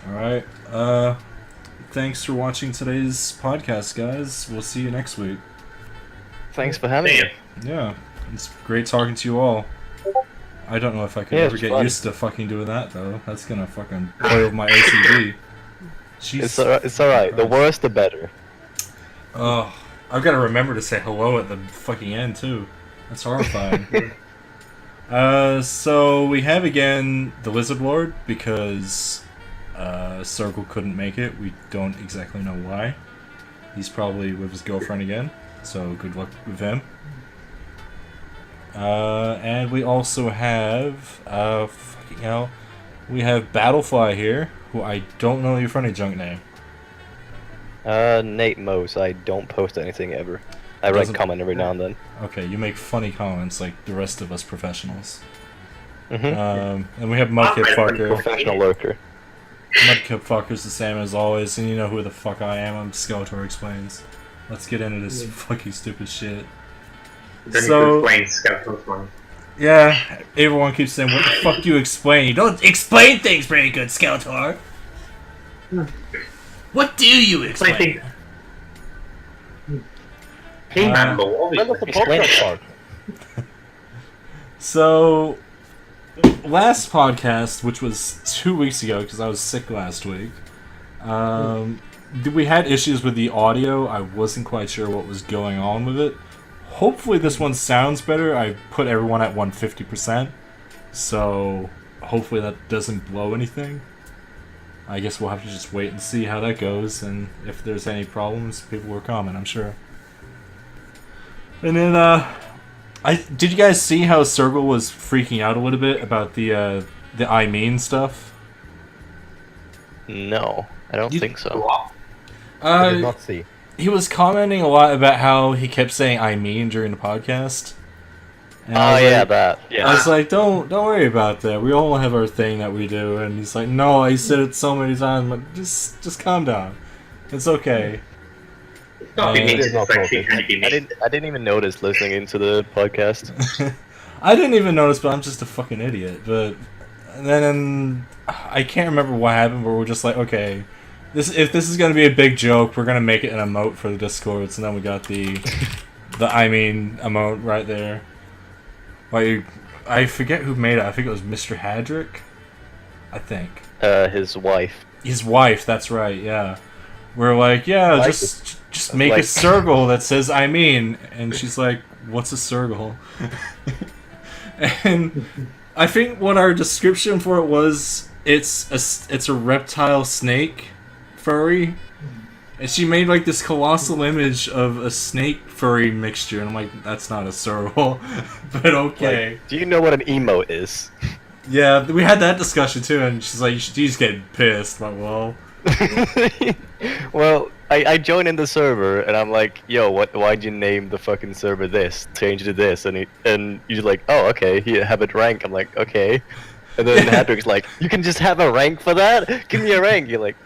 Alright, thanks for watching today's podcast, guys. We'll see you next week. Thanks for having me. Yeah, it's great talking to you all. I don't know if I could ever get used to fucking doing that, though. That's gonna fucking boil my OCD. It's alright. The worse, the better. Oh, I've got to remember to say hello at the fucking end, too. That's horrifying. So we have again the Lizardlord because Circle couldn't make it. We don't exactly know why. He's probably with his girlfriend again, so good luck with him. And we also have fucking hell, we have Battlefly here, who I don't know your Funnyjunk name. Nate Mose. I don't post anything ever. I write comment every now and then. Okay, you make funny comments like the rest of us professionals. Mm-hmm. And we have Mudkip Fucker. Professional lurker. Mudkip Fucker's the same as always, and you know who the fuck I am. I'm Skeletor Explains. Let's get into this fucking stupid shit. So, explain yeah, everyone keeps saying, what the fuck do you explain? You don't explain things very good, Skeletor! What do you explain? Hey man, obviously. So, last podcast, which was 2 weeks ago, because I was sick last week, we had issues with the audio. I wasn't quite sure what was going on with it. Hopefully this one sounds better. I put everyone at 150%, so hopefully that doesn't blow anything. I guess we'll have to just wait and see how that goes, and if there's any problems, people will comment, I'm sure. And then, did you guys see how Circle was freaking out a little bit about the I mean stuff? No, I don't think so. I did not see. He was commenting a lot about how he kept saying "I mean" during the podcast. And that. Yeah. I was like, don't worry about that. We all have our thing that we do. And he's like, no, I said it so many times. But just calm down. It's okay. I didn't even notice listening into the podcast. I didn't even notice, but I'm just a fucking idiot. But then I can't remember what happened, but we're just like, okay, if this is gonna be a big joke, we're gonna make it an emote for the Discord. So then we got the I mean emote right there. Like, I forget who made it. I think it was Mr. Hadrick. I think. His wife. His wife. That's right. Yeah. We're like, yeah, just make a circle that says "I mean," and she's like, "What's a circle?" And I think what our description for it was, it's a reptile snake furry, and she made like this colossal image of a snake furry mixture, and I'm like, that's not a circle, but okay. Like, do you know what an emote is? Yeah, we had that discussion too, and she's like, she's getting pissed. I'm like, well. Well, I joined in the server and I'm like, yo, why'd you name the fucking server this? Change it to this, and you're like, oh, okay, here, have it rank. I'm like, okay. And then Hadrick's like, you can just have a rank for that? Give me a rank. You're like,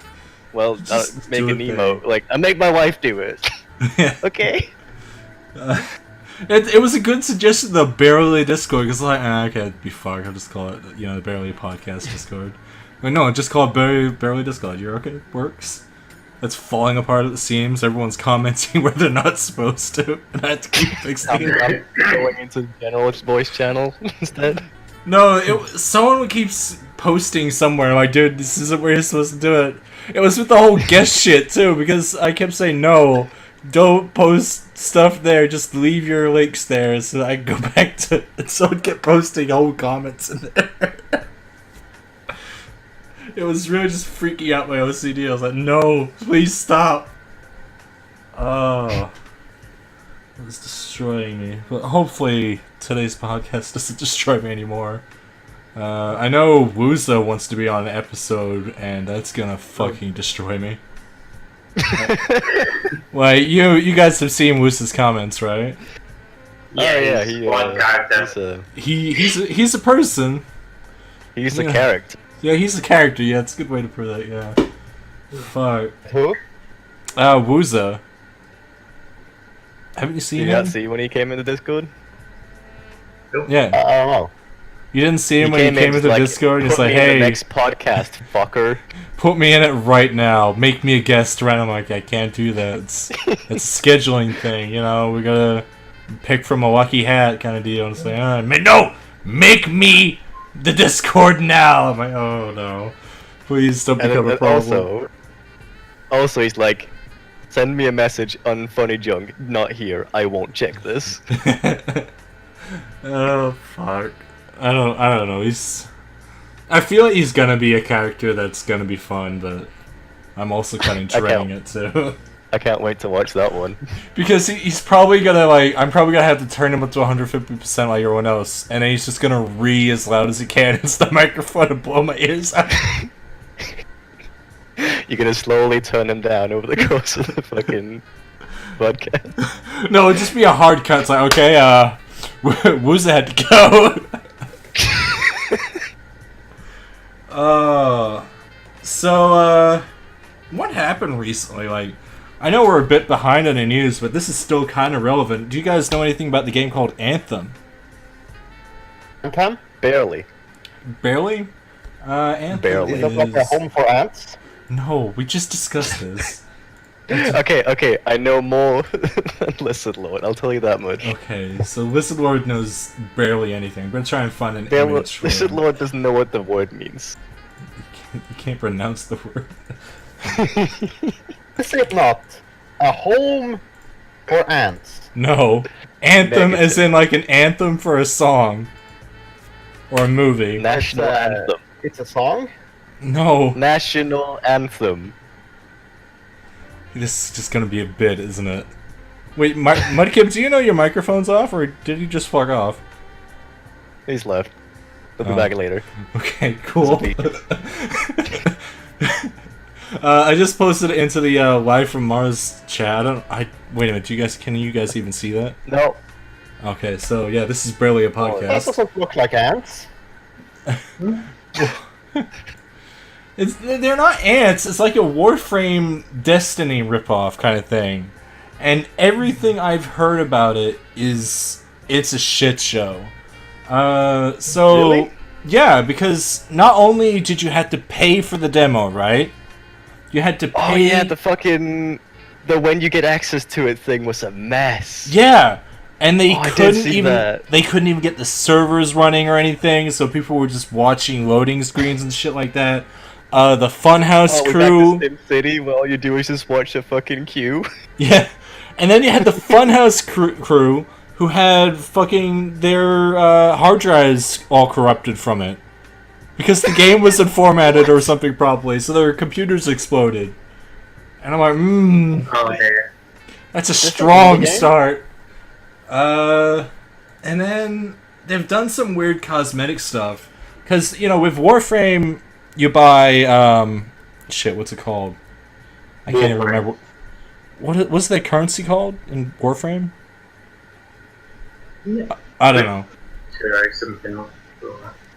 well, make an emote. Like, I make my wife do it. Okay. It was a good suggestion, the Barely Discord, because like, okay, it'd be fuck, I'll just call it, the Barely Podcast Discord. But no, just call it Barely Discord. You're okay? Works. It's falling apart at the seams. Everyone's commenting where they're not supposed to, and I have to keep fixing it. Going into generalist voice channel instead. No, someone keeps posting somewhere like, dude, this isn't where you're supposed to do it. It was with the whole guest shit too, because I kept saying no, don't post stuff there. Just leave your links there, so I can go back to. And someone kept posting old comments in there. It was really just freaking out my OCD. I was like, no, please stop. Oh. It was destroying me. But hopefully today's podcast doesn't destroy me anymore. I know Wuza wants to be on an episode, and that's gonna fucking destroy me. Like, you guys have seen Wuza's comments, right? Yeah, he's a person. He's a character. Yeah, he's a character. Yeah, it's a good way to put it. Yeah. Fuck. Who? Wuza. Haven't you seen him? Did you not see when he came into Discord? Yeah. I don't know. You didn't see him when he came into like, Discord and he's "Put like, me in the hey, next podcast, fucker." put me in it right now. Make me a guest right. I'm like, I can't do that. It's a scheduling thing, you know. We gotta pick from a lucky hat kind of deal. And say, no, make me the Discord now. I'm like, oh no, please don't become a problem. Also, he's like, send me a message on Funnyjunk. Not here. I won't check this. Oh fuck. I don't know. I feel like he's gonna be a character that's gonna be fun, but I'm also kind of dreading it too. I can't wait to watch that one. Because he's probably gonna I'm probably gonna have to turn him up to 150% like everyone else, and then he's just gonna as loud as he can into the microphone and blow my ears out. You're gonna slowly turn him down over the course of the fucking podcast. No, it'd just be a hard cut. It's like, okay, Wooza had to go. What happened recently? Like, I know we're a bit behind on the news, but this is still kind of relevant. Do you guys know anything about the game called Anthem? Anthem? Barely. Barely? Anthem Barely. Is that like a home for ants? No, we just discussed this. Okay, I know more than Lizardlord, I'll tell you that much. Okay, so Lizardlord knows barely anything. I'm gonna try and find an image for him. Lizardlord doesn't know what the word means. You can't pronounce the word. Is it not a home for ants? No. Anthem Negative. as in like an anthem for a song. Or a movie. National anthem. It's a song? No. National anthem. This is just gonna be a bit, isn't it? Wait, Mudkip, do you know your microphone's off, or did he just fuck off? He's left. He'll be Oh. back later. Okay, cool. I just posted it into the Live from Mars chat. Wait a minute, can you guys even see that? No. Okay, so yeah, this is barely a That podcast. doesn't look like ants. They're not ants. It's like a Warframe Destiny ripoff kind of thing, and everything I've heard about it's a shit show. Really? Yeah, because not only did you have to pay for the demo, right? You had to pay. Oh yeah, the when you get access to it thing was a mess. Yeah, and they I did couldn't see even that. they couldn't even get the servers running or anything, so people were just watching loading screens and shit like that. The Funhouse Oh, crew. back to Sim City, where all you do is just watch a fucking queue. Yeah, and then you had the Funhouse crew who had fucking their hard drives all corrupted from it because the game wasn't formatted or something properly, so their computers exploded. And I'm like, Oh, dear. that's a strong start. And then they've done some weird cosmetic stuff because with Warframe you buy what's it called? I can't even remember. What's that currency called in Warframe? I don't know. Sure, something else.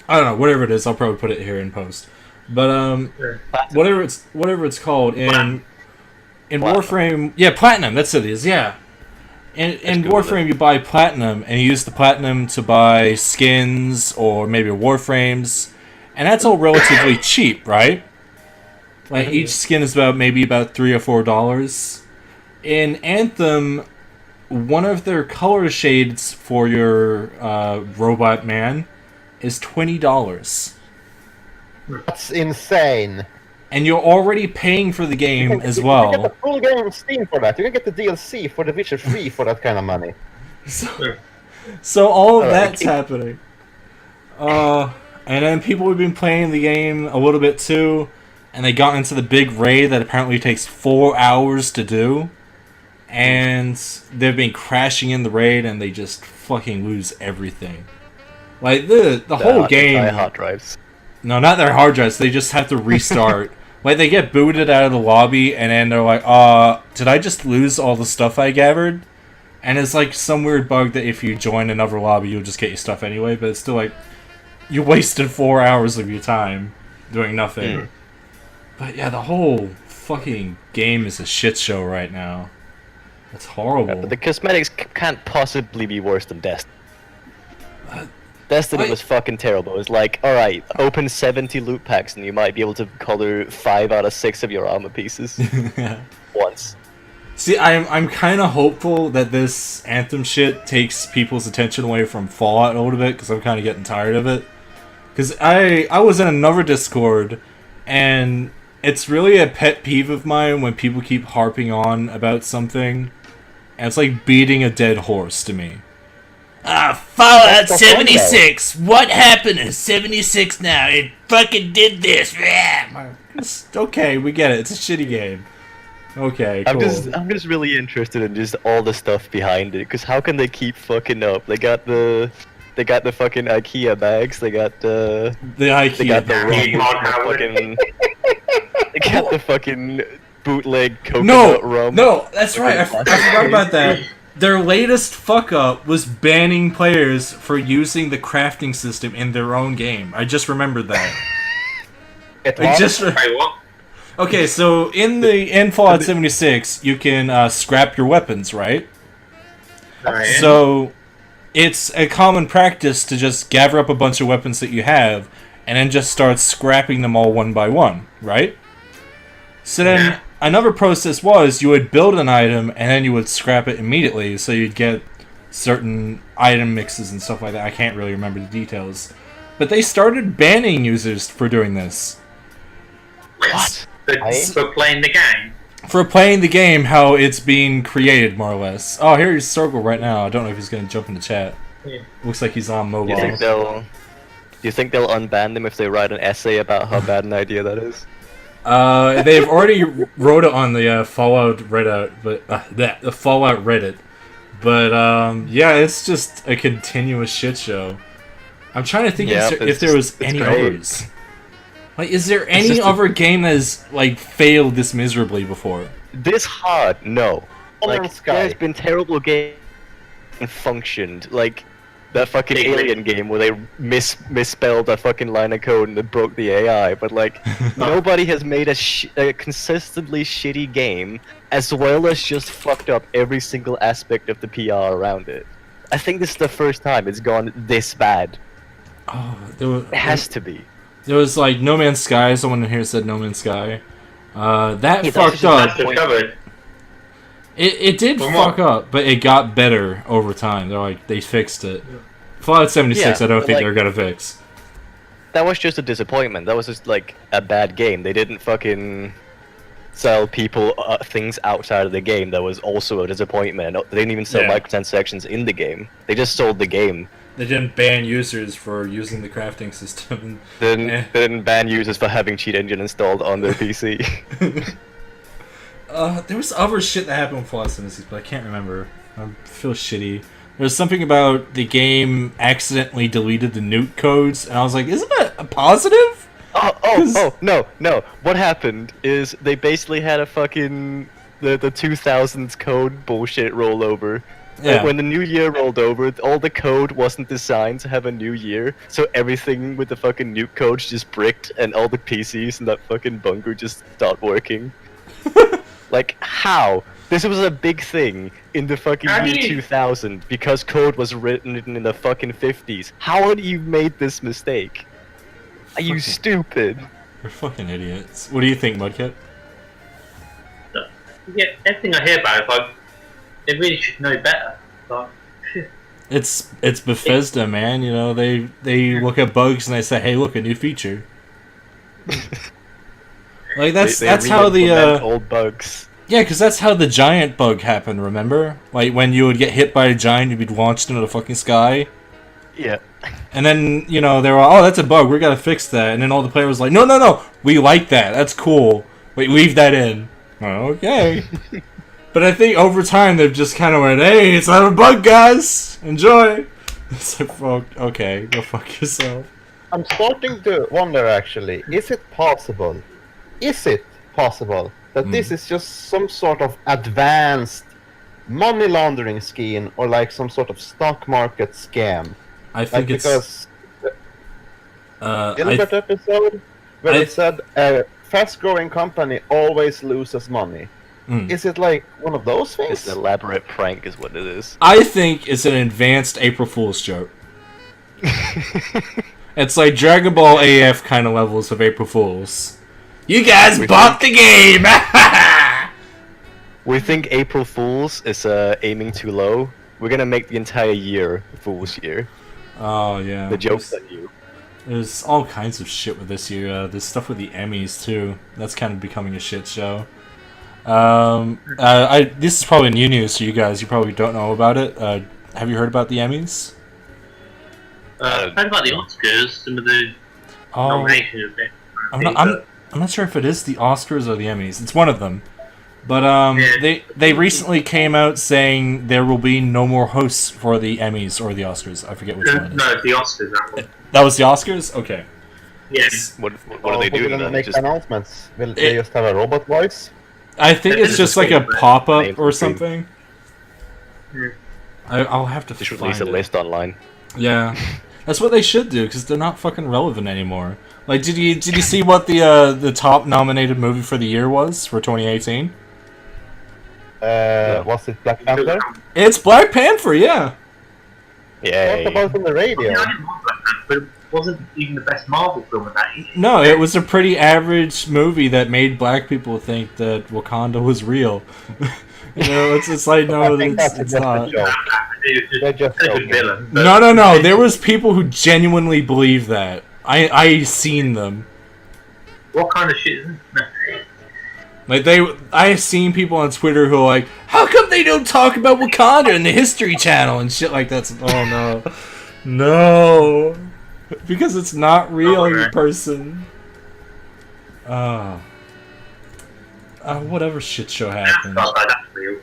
I don't know. Whatever it is, I'll probably put it here in post. But Sure. whatever it's called in Platinum. Warframe, yeah, platinum. That's what it is. Yeah. In Google Warframe, you buy platinum, and you use the platinum to buy skins or maybe Warframes, and that's all relatively cheap, right? Like each skin is about $3 or $4. In Anthem, one of their color shades for your robot man is $20, That's insane. and you're already paying for the game as You can well. get the full game on Steam for that. You can get the DLC for The Witcher 3 for that kind of money. So all of Alright. that's happening. And then people have been playing the game a little bit too, and they got into the big raid that apparently takes 4 hours to do. And they've been crashing in the raid, and they just fucking lose everything. Like the whole game. Hard drives. No, not their hard drives. They just have to restart. Like they get booted out of the lobby, and then they're like, did I just lose all the stuff I gathered?" And it's like some weird bug that if you join another lobby, you'll just get your stuff anyway. But it's still like you wasted 4 hours of your time doing nothing. But yeah, the whole fucking game is a shit show right now. It's horrible. But the cosmetics can't possibly be worse than Destiny. Destiny was fucking terrible. It was like, alright, open 70 loot packs and you might be able to color 5 out of 6 of your armor pieces. Once. See, I'm kind of hopeful that this Anthem shit takes people's attention away from Fallout a little bit, because I'm kind of getting tired of it. Because I was in another Discord, and it's really a pet peeve of mine when people keep harping on about something, and it's like beating a dead horse to me. Fallout 76! What happened in 76 now? It fucking did this! Okay, we get it. It's a shitty game. Okay, cool. I'm just really interested in just all the stuff behind it, because how can they keep fucking up? They got the fucking IKEA bags, they got the IKEA. They got the rum, they got the fucking bootleg coconut rum. No, that's right. I forgot about that. Their latest fuck up was banning players for using the crafting system in their own game. I just remembered that. Okay, so in Fallout 76, you can scrap your weapons, right? Alright. So it's a common practice to just gather up a bunch of weapons that you have, and then just start scrapping them all one by one, right? So then another process was you would build an item and then you would scrap it immediately, so you'd get certain item mixes and stuff like that. I can't really remember the details. But they started banning users for doing this. What? For playing the game? For playing the game, how it's being created, more or less. Oh, here's Circle right now. I don't know if he's going to jump into chat. Yeah. Looks like he's on mobile. Do you think they'll unban them if they write an essay about how bad an idea that is? They've already wrote it on the Fallout Reddit, but the Fallout Reddit. But yeah, it's just a continuous shit show. I'm trying to think if there was any others. Like, is there any other game that has like failed this miserably before? This hard? No. Like, there's been terrible games and functioned. Like that fucking Alien game where they misspelled a fucking line of code and it broke the AI. But like, nobody has made a consistently shitty game as well as just fucked up every single aspect of the PR around it. I think this is the first time it's gone this bad. Oh, it has to be. There was like No Man's Sky. Someone in here said No Man's Sky. That fucked up. It did fuck up, but it got better over time. They fixed it. Fallout 76, I don't think they're gonna fix. That was just a disappointment. That was just like a bad game. They didn't fucking sell people things outside of the game. That was also a disappointment. They didn't even sell microtransactions in the game. They just sold the game. They didn't ban users for using the crafting system. They didn't ban users for having Cheat Engine installed on their PC. There was other shit that happened with Fallout 76, but I can't remember. I feel shitty. There's something about the game accidentally deleted the nuke codes, and I was like, isn't that a positive? No. What happened is they basically had a fucking the 2000s code bullshit rollover. Yeah. When the new year rolled over, all the code wasn't designed to have a new year, so everything with the fucking nuke codes just bricked, and all the PCs in that fucking bunker just stopped working. Like, how? This was a big thing in the fucking year 2000 because code was written in the fucking 50s. How had you made this mistake? Are you stupid? You're fucking idiots. What do you think, Mudcat? Yeah, everything I hear about it, like, they really should know better. Like, It's Bethesda, man. You know, they look at bugs and they say, "Hey, look, a new feature." Like that's how the old bugs. Yeah, because that's how the giant bug happened. Remember, like when you would get hit by a giant, you'd be launched into the fucking sky. Yeah. And then they were, oh, that's a bug. We gotta fix that. And then all the players was like, no, we like that. That's cool. Wait, leave that in. Oh, okay. But I think over time they've just kind of went, hey, it's not a bug, guys. Enjoy. It's like, okay, go fuck yourself. I'm starting to wonder, actually, is it possible that this is just some sort of advanced money laundering scheme or like some sort of stock market scam? I think because Gilbert episode where they said a fast-growing company always loses money. Is it like one of those things? It's an elaborate prank is what it is. I think it's an advanced April Fool's joke. It's like Dragon Ball AF kind of levels of April Fools. You guys bought the game! We think April Fools is aiming too low. We're gonna make the entire year Fool's Year. Oh, yeah. The joke's on you. There's all kinds of shit with this year. There's stuff with the Emmys, too. That's kind of becoming a shit show. This is probably new news to you guys. You probably don't know about it. Have you heard about the Emmys? I heard about the Oscars, some of the nominations of it. I'm not sure if it is the Oscars or the Emmys. It's one of them. But they recently came out saying there will be no more hosts for the Emmys or the Oscars. I forget which one it is. No, the Oscars, that one. That was the Oscars? Okay. Yes. What are they doing then? Make announcements. Will they just have a robot voice? I think it's just like a pop-up or something. Yeah. I'll have to They should find release a it. list online. Yeah, that's what they should do because they're not fucking relevant anymore. Like, did you see what the top nominated movie for the year was for 2018? Was it Black Panther? It's Black Panther, yeah. Yay. What about on the radio? I didn't want Black Panther, but it wasn't even the best Marvel film of that year. No, it was a pretty average movie that made black people think that Wakanda was real. You know, it's like no, I think that's it's just a not. joke. They're just a good joking. villain. but- No. There was people who genuinely believe that. I seen them. What kind of shit is it? Like I've seen people on Twitter who are like, how come they don't talk about Wakanda in the History Channel and shit like that? Oh no, because it's not real, you person. Whatever shit show happened. That's real.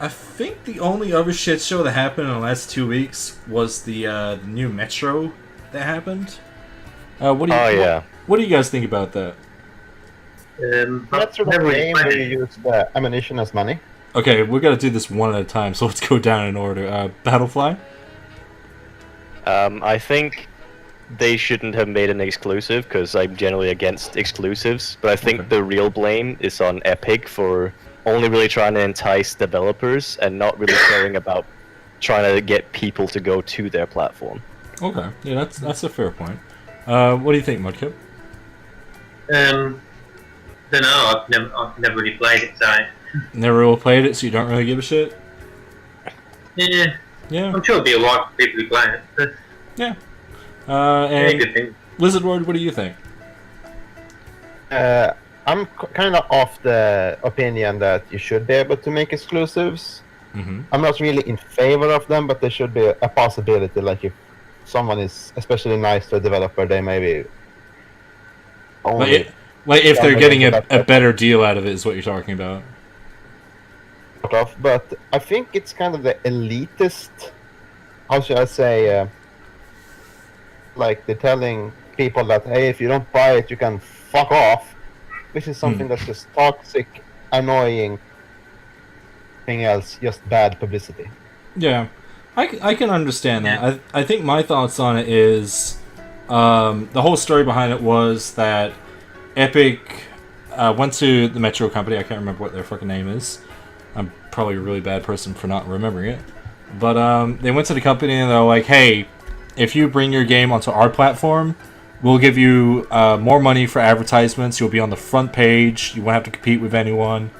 I think the only other shit show that happened in the last 2 weeks was the new Metro that happened. What do you guys think about that? That's sort of never the really game played where it. you use the ammunition as money. Okay, we're gonna do this one at a time, so let's go down in order. Battlefly? I think they shouldn't have made an exclusive because I'm generally against exclusives. But I think the real blame is on Epic for only really trying to entice developers and not really caring about trying to get people to go to their platform. Okay, yeah, that's a fair point. What do you think, Mudkip? Don't know. I've never really played it, so Never really played it, so you don't really give a shit? yeah. Yeah. I'm sure it'll be alright for people who play it. But Yeah. yeah, And good thing. Lizardlord, what do you think? I'm kind of of the opinion that you should be able to make exclusives. Mm-hmm. I'm not really in favor of them, but there should be a possibility. Like if someone is especially nice to a developer, they maybe only Like if they're Yeah, getting but a better deal out of it, is what you're talking about. sort of. But I think it's kind of the elitist. How should I say? Like they're telling people that hey, if you don't buy it, you can fuck off. Which is something that's just toxic, annoying. Anything else, just bad publicity. Yeah, I can understand that. I think my thoughts on it is the whole story behind it was that Epic went to the Metro company. I can't remember what their fucking name is. I'm probably a really bad person for not remembering it. But they went to the company and they're like, hey, if you bring your game onto our platform, we'll give you more money for advertisements. You'll be on the front page. You won't have to compete with anyone.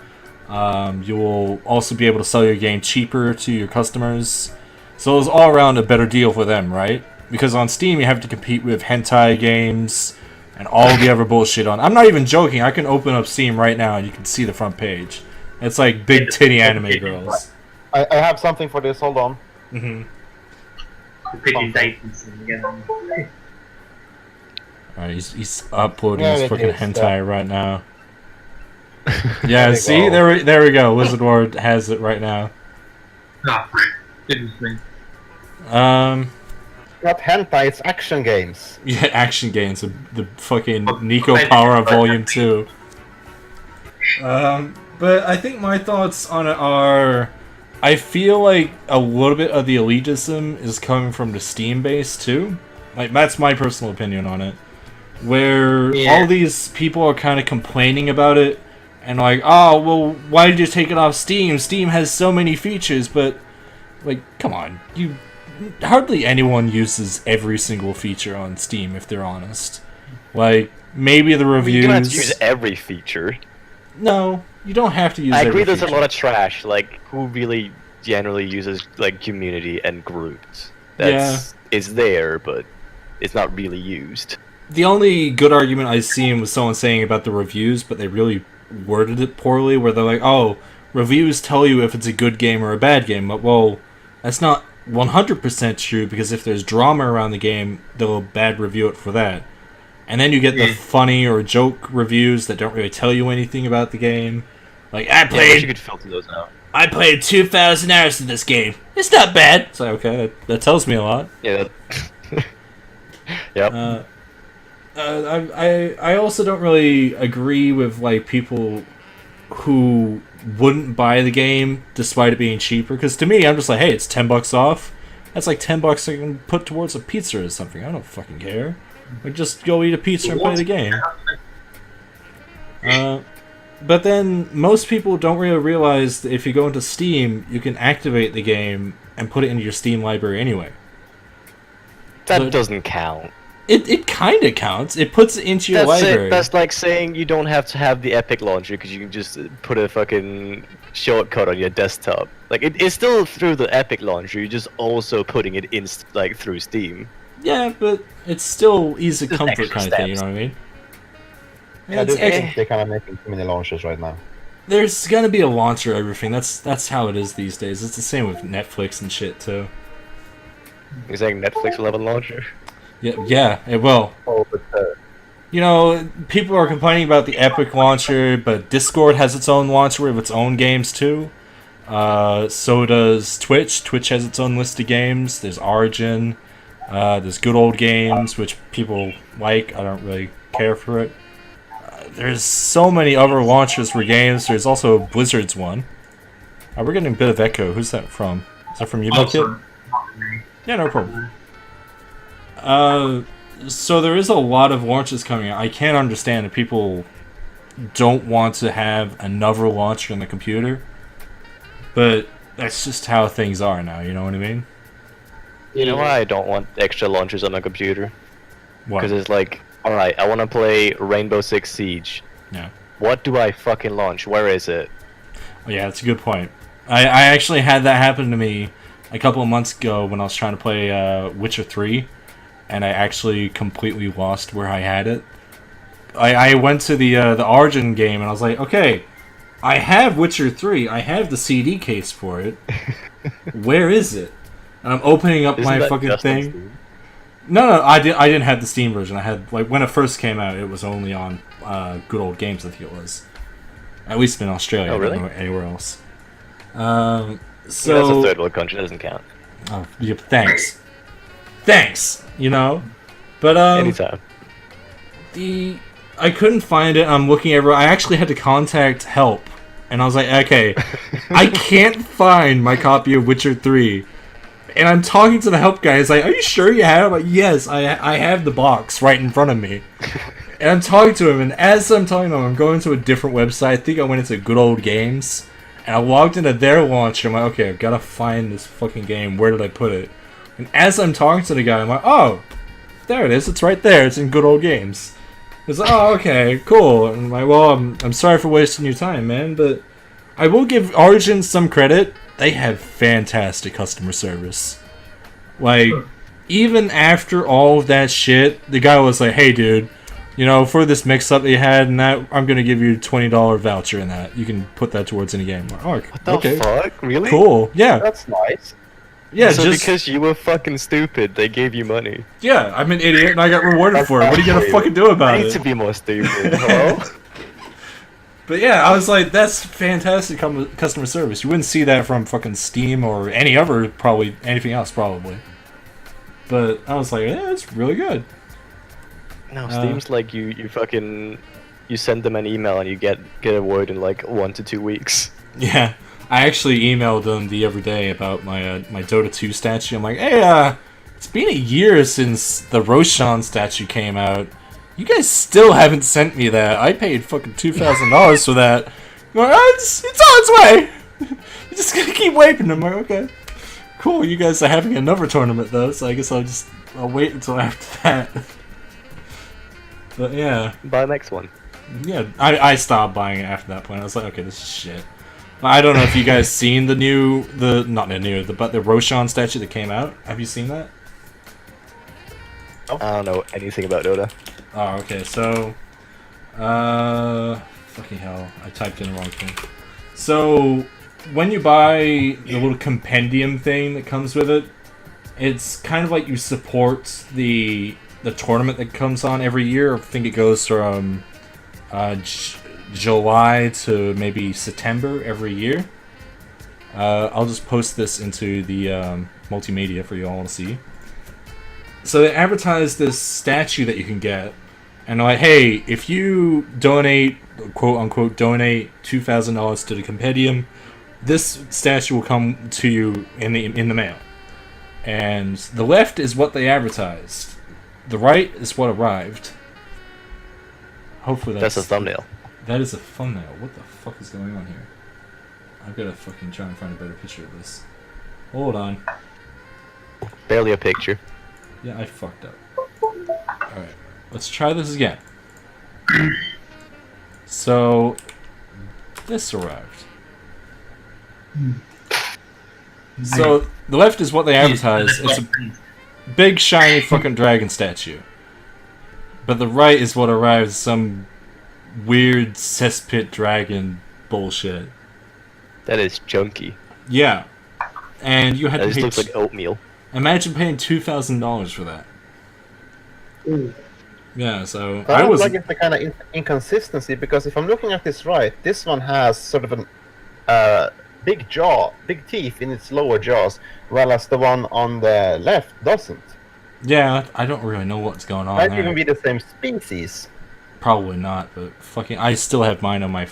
You will also be able to sell your game cheaper to your customers. So it was all around a better deal for them, right? Because on Steam you have to compete with hentai games and all the other bullshit on. I'm not even joking. I can open up Steam right now and you can see the front page. It's like big titty anime girls. I have something for this. Hold on. Mm-hmm. Pigeon dating scene again. Alright, he's uploading There his it fucking is, hentai right now. There Yeah, you see? go. There we go. Lizardlord has it right now. Oh, goodness me. Not hentai, it's action games. Yeah, action games. The fucking Nico Power Volume 2. But I think my thoughts on it are... I feel like a little bit of the elitism is coming from the Steam base, too. Like, that's my personal opinion on it. Where all these people are kind of complaining about it. And like, oh, well, why did you take it off Steam? Steam has so many features, but... Like, come on. hardly anyone uses every single feature on Steam, if they're honest. Like, maybe the reviews... You don't have to use every feature. No, you don't have to use I every agree there's feature. a lot of trash, like, who really generally uses, like, community and groups. That's is there, but it's not really used. The only good argument I've seen was someone saying about the reviews, but they really worded it poorly, where they're like, oh, reviews tell you if it's a good game or a bad game. But, well, that's not 100% true, because if there's drama around the game, they'll bad review it for that. And then you get the funny or joke reviews that don't really tell you anything about the game. Like, You could filter those out. I played 2,000 hours in this game. It's not bad. It's like, okay, that tells me a lot. Yeah. Yep. I also don't really agree with like people who wouldn't buy the game despite it being cheaper. Because to me, I'm just like, hey, it's $10 off. That's like $10 I can put towards a pizza or something. I don't fucking care. Like, just go eat a pizza and play the game. But then most people don't really realize that if you go into Steam, you can activate the game and put it into your Steam library anyway. That doesn't count. It kind of counts. It puts it into your library. That's like saying you don't have to have the Epic launcher because you can just put a fucking shortcut on your desktop. Like, it's still through the Epic launcher. You're just also putting it in like through Steam. Yeah, but it's still easy Just comfort extra kind of thing. You steps. know what I mean? Yeah, I think they're kind of making too many launches right now. There's gonna be a launcher everything. That's how it is these days. It's the same with Netflix and shit too. You're saying Netflix will have a launcher? Yeah, it will. Oh, but You know, people are complaining about the Epic launcher, but Discord has its own launcher with its own games too. So does Twitch. Twitch has its own list of games. There's Origin. There's Good Old Games, which people like. I don't really care for it. There's so many other launchers for games. There's also Blizzard's one. We're getting a bit of echo. Who's that from? Is that from you, Kid? Yeah, no problem. So there is a lot of launches coming out. I can't understand if people don't want to have another launcher on the computer. But that's just how things are now, you know what I mean? You know why I don't want extra launchers on my computer? What? Because it's like, alright, I want to play Rainbow Six Siege. Yeah. What do I fucking launch? Where is it? Oh, yeah, that's a good point. I actually had that happen to me a couple of months ago when I was trying to play Witcher 3. And I actually completely lost where I had it. I went to the Origin game and I was like, okay, I have Witcher 3. I have the CD case for it. Where is it? And I'm opening up my fucking thing. No, I didn't have the Steam version. I had, like, when it first came out, it was only on Good Old Games, I think it was. At least in Australia. Oh, really? I don't know anywhere else. So that's a third world country. That doesn't count. Oh, yeah, thanks, you know? But, Anytime. I couldn't find it. I'm looking everywhere. I actually had to contact help. And I was like, okay, I can't find my copy of Witcher 3. And I'm talking to the help guy. He's like, are you sure you have it? I'm like, yes, I have the box right in front of me. And I'm talking to him, and as I'm talking to him, I'm going to a different website. I think I went into Good Old Games. And I logged into their launcher. I'm like, okay, I've got to find this fucking game. Where did I put it? And as I'm talking to the guy, I'm like, oh, there it is. It's right there. It's in Good Old Games. He's like, oh, okay, cool. And I'm like, well, I'm sorry for wasting your time, man, but I will give Origin some credit. They have fantastic customer service. Like, even after all of that shit, the guy was like, hey, dude, you know, for this mix-up that you had and that, I'm going to give you a $20 voucher in that. You can put that towards any game. Like, oh, What the okay. fuck? Really? Cool. Yeah. that's nice. Yeah, So just because you were fucking stupid, they gave you money. yeah, I'm an idiot and I got rewarded for it. What are you gonna fucking do about I need to it? be more stupid. Hello? But yeah, I was like, that's fantastic customer service. You wouldn't see that from fucking Steam or any other, probably anything else, probably. But I was like, yeah, it's really good. No, Steam's like you fucking you send them an email and you get a word in like 1 to 2 weeks. Yeah, I actually emailed them the other day about my my Dota 2 statue. I'm like, hey, it's been a year since the Roshan statue came out. You guys still haven't sent me that. I paid fucking $2,000 for that. I'm like, oh, it's on its way. You're just gonna keep waiting. I'm like, okay, Cool, you guys are having another tournament though, so I guess I'll wait until after that. But yeah. Buy the next one. Yeah, I stopped buying it after that point. I was like, okay, this is shit. I don't know if you guys seen the Roshan statue that came out. Have you seen that? I don't know anything about Dota. Oh, okay, so fucking hell, I typed in the wrong thing. So when you buy the little compendium thing that comes with it, it's kind of like you support the tournament that comes on every year. I think it goes from July to maybe September every year. I'll just post this into the multimedia for you all to see. So they advertise this statue that you can get, and they're like, hey, if you donate, quote unquote, donate $2,000 to the compendium, this statue will come to you in the mail. And the left is what they advertised. The right is what arrived. Hopefully That's a thumbnail. That is a thumbnail. What the fuck is going on here? I've got to fucking try and find a better picture of this. Hold on. Barely a picture. Yeah, I fucked up. Alright, let's try this again. So, this arrived. So, the left is what they advertise. It's a big, shiny fucking dragon statue. But the right is what arrives, some weird cesspit dragon bullshit. That is junky. Yeah. And you had That to just pay... looks like oatmeal. Imagine paying $2,000 for that. Yeah, so I I was... like it's the kind of inconsistency, because if I'm looking at this right, this one has sort of an big teeth in its lower jaws, whereas the one on the left doesn't. Yeah, I don't really know what's going on Might there. even be the same species. Probably not, but fucking... I still have mine on my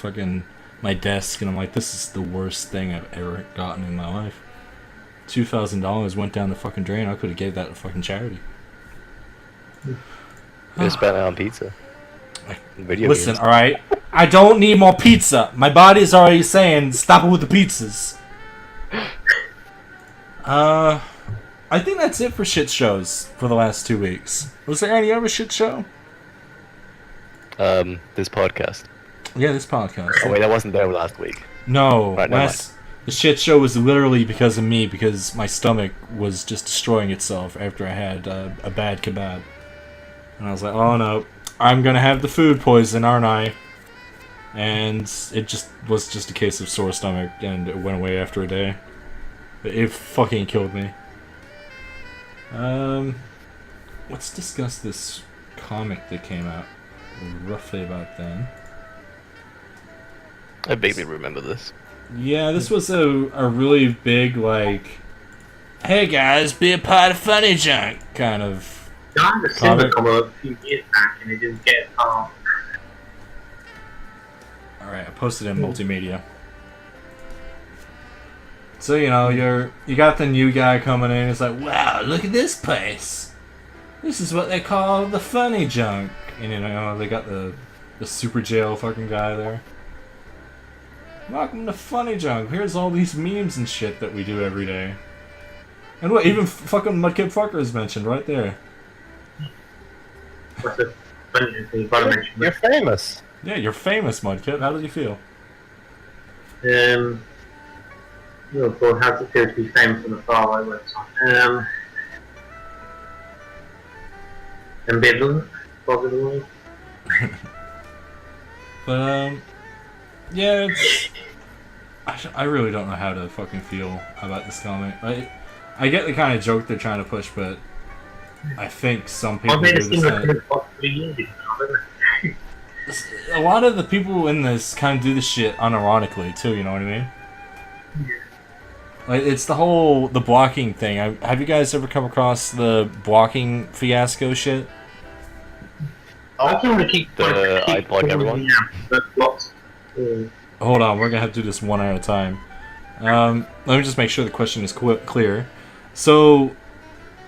desk, and I'm like, this is the worst thing I've ever gotten in my life. $2,000 went down the fucking drain. I could have gave that to fucking charity. Just spent it on pizza. Video Listen, games. alright? I don't need more pizza. My body's already saying, stop it with the pizzas. I think that's it for shit shows for the last 2 weeks. Was there any other shit show? This podcast. Yeah, this podcast. Oh wait, I wasn't there last week. No, Right, never mind. the shit show was literally because of me, because my stomach was just destroying itself after I had a bad kebab. And I was like, oh no, I'm gonna have the food poison, aren't I? And it just was just a case of sore stomach, and it went away after a day. It fucking killed me. Let's discuss this comic that came out roughly about then. I vaguely remember this. Yeah, this was a really big, like, hey guys, be a part of Funnyjunk kind of. I had a similar cover a few years back and it didn't get far. Alright, I posted it in multimedia. So, you know, you got the new guy coming in, it's like, wow, look at this place! This is what they call the Funnyjunk. And, you know, they got the super jail fucking guy there. Welcome to Funnyjunk. Here's all these memes and shit that we do every day. And what, even fucking Mudkip Fucker is mentioned right there. What's the funny thing you gotta mention? You're famous. Yeah, you're famous, Mudkip. How did you feel? Oh god, how does it feel to be famous on the faraway website? Ambivalent, probably. But, yeah, it's... I really don't know how to fucking feel about this comic. I get the kind of joke they're trying to push, but I think some people I've made do it seem like this. it's about 3 years ago, haven't I? A lot of the people in this kind of do this shit unironically, too, you know what I mean? Like, it's the blocking thing. Have you guys ever come across the blocking fiasco shit? I just want to keep I block everyone. Yeah, but blocks. Hold on, we're gonna have to do this one at a time. Let me just make sure the question is clear. So,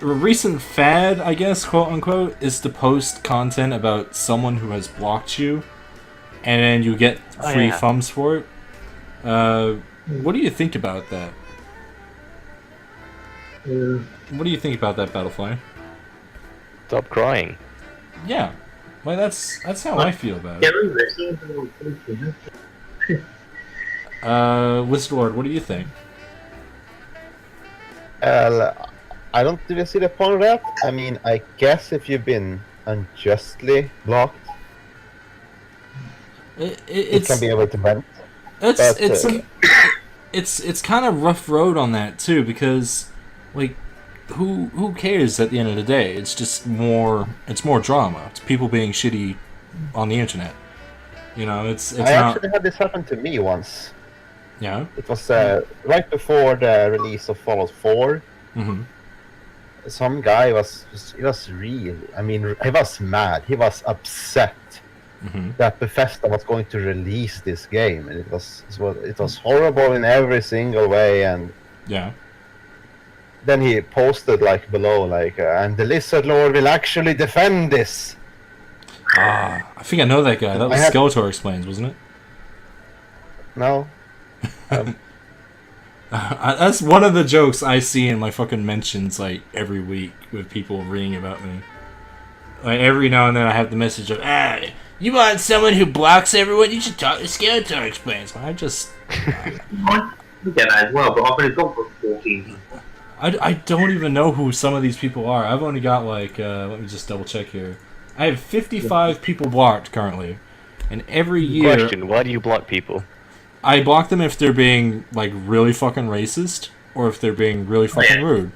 a recent fad, I guess, quote unquote, is to post content about someone who has blocked you, and then you get free thumbs for it. What do you think about that? What do you think about that, Battlefly? Stop crying. Yeah, well, that's how I feel about Get it. over it. Someone's a little creepy, Lizardlord, what do you think? I don't really see the point of that. I mean, I guess if you've been unjustly blocked, it can be able to vent. It's kind of rough road on that too, because like who cares at the end of the day? It's more drama. It's people being shitty on the internet. You know, it's I not. actually had this happen to me once. Yeah. It was right before the release of Fallout 4. Mm-hmm. Some guy he was really. I mean, he was mad. He was upset that Bethesda was going to release this game, and it was horrible in every single way. And Yeah. then he posted like below, like, and the Lizardlord will actually defend this. Ah, I think I know that guy. That was Skeletor Explains, wasn't it? No. That's one of the jokes I see in my fucking mentions like every week with people reading about me. Like every now and then I have the message of, you want someone who blocks everyone? You should talk to Skeletor Explains. I just... I get that as well, but I've only gone for 14. I don't even know who some of these people are. I've only got like, let me just double check here. I have 55 people blocked currently. And every year... Question, why do you block people? I block them if they're being, like, really fucking racist, or if they're being really fucking rude.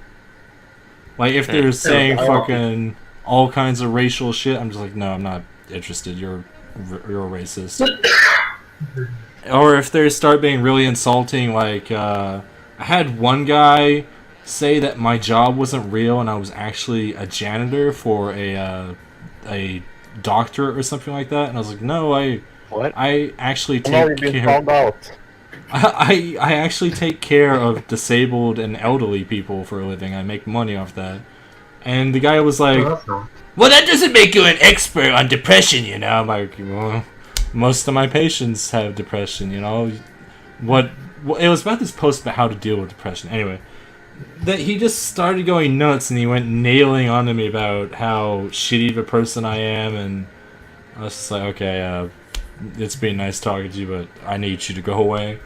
Like, if they're saying fucking all kinds of racial shit, I'm just like, no, I'm not interested, you're a racist. Or if they start being really insulting, like, I had one guy say that my job wasn't real and I was actually a janitor for a doctorate or something like that, and I was like, no, What? I actually take care. Found out. I actually take care of disabled and elderly people for a living. I make money off that. And the guy was like, well, that doesn't make you an expert on depression, you know. I'm like, well, most of my patients have depression, you know. What it was about this post about how to deal with depression. Anyway, that he just started going nuts and he went nailing onto me about how shitty of a person I am, and I was just like, okay, it's been nice talking to you, but I need you to go away.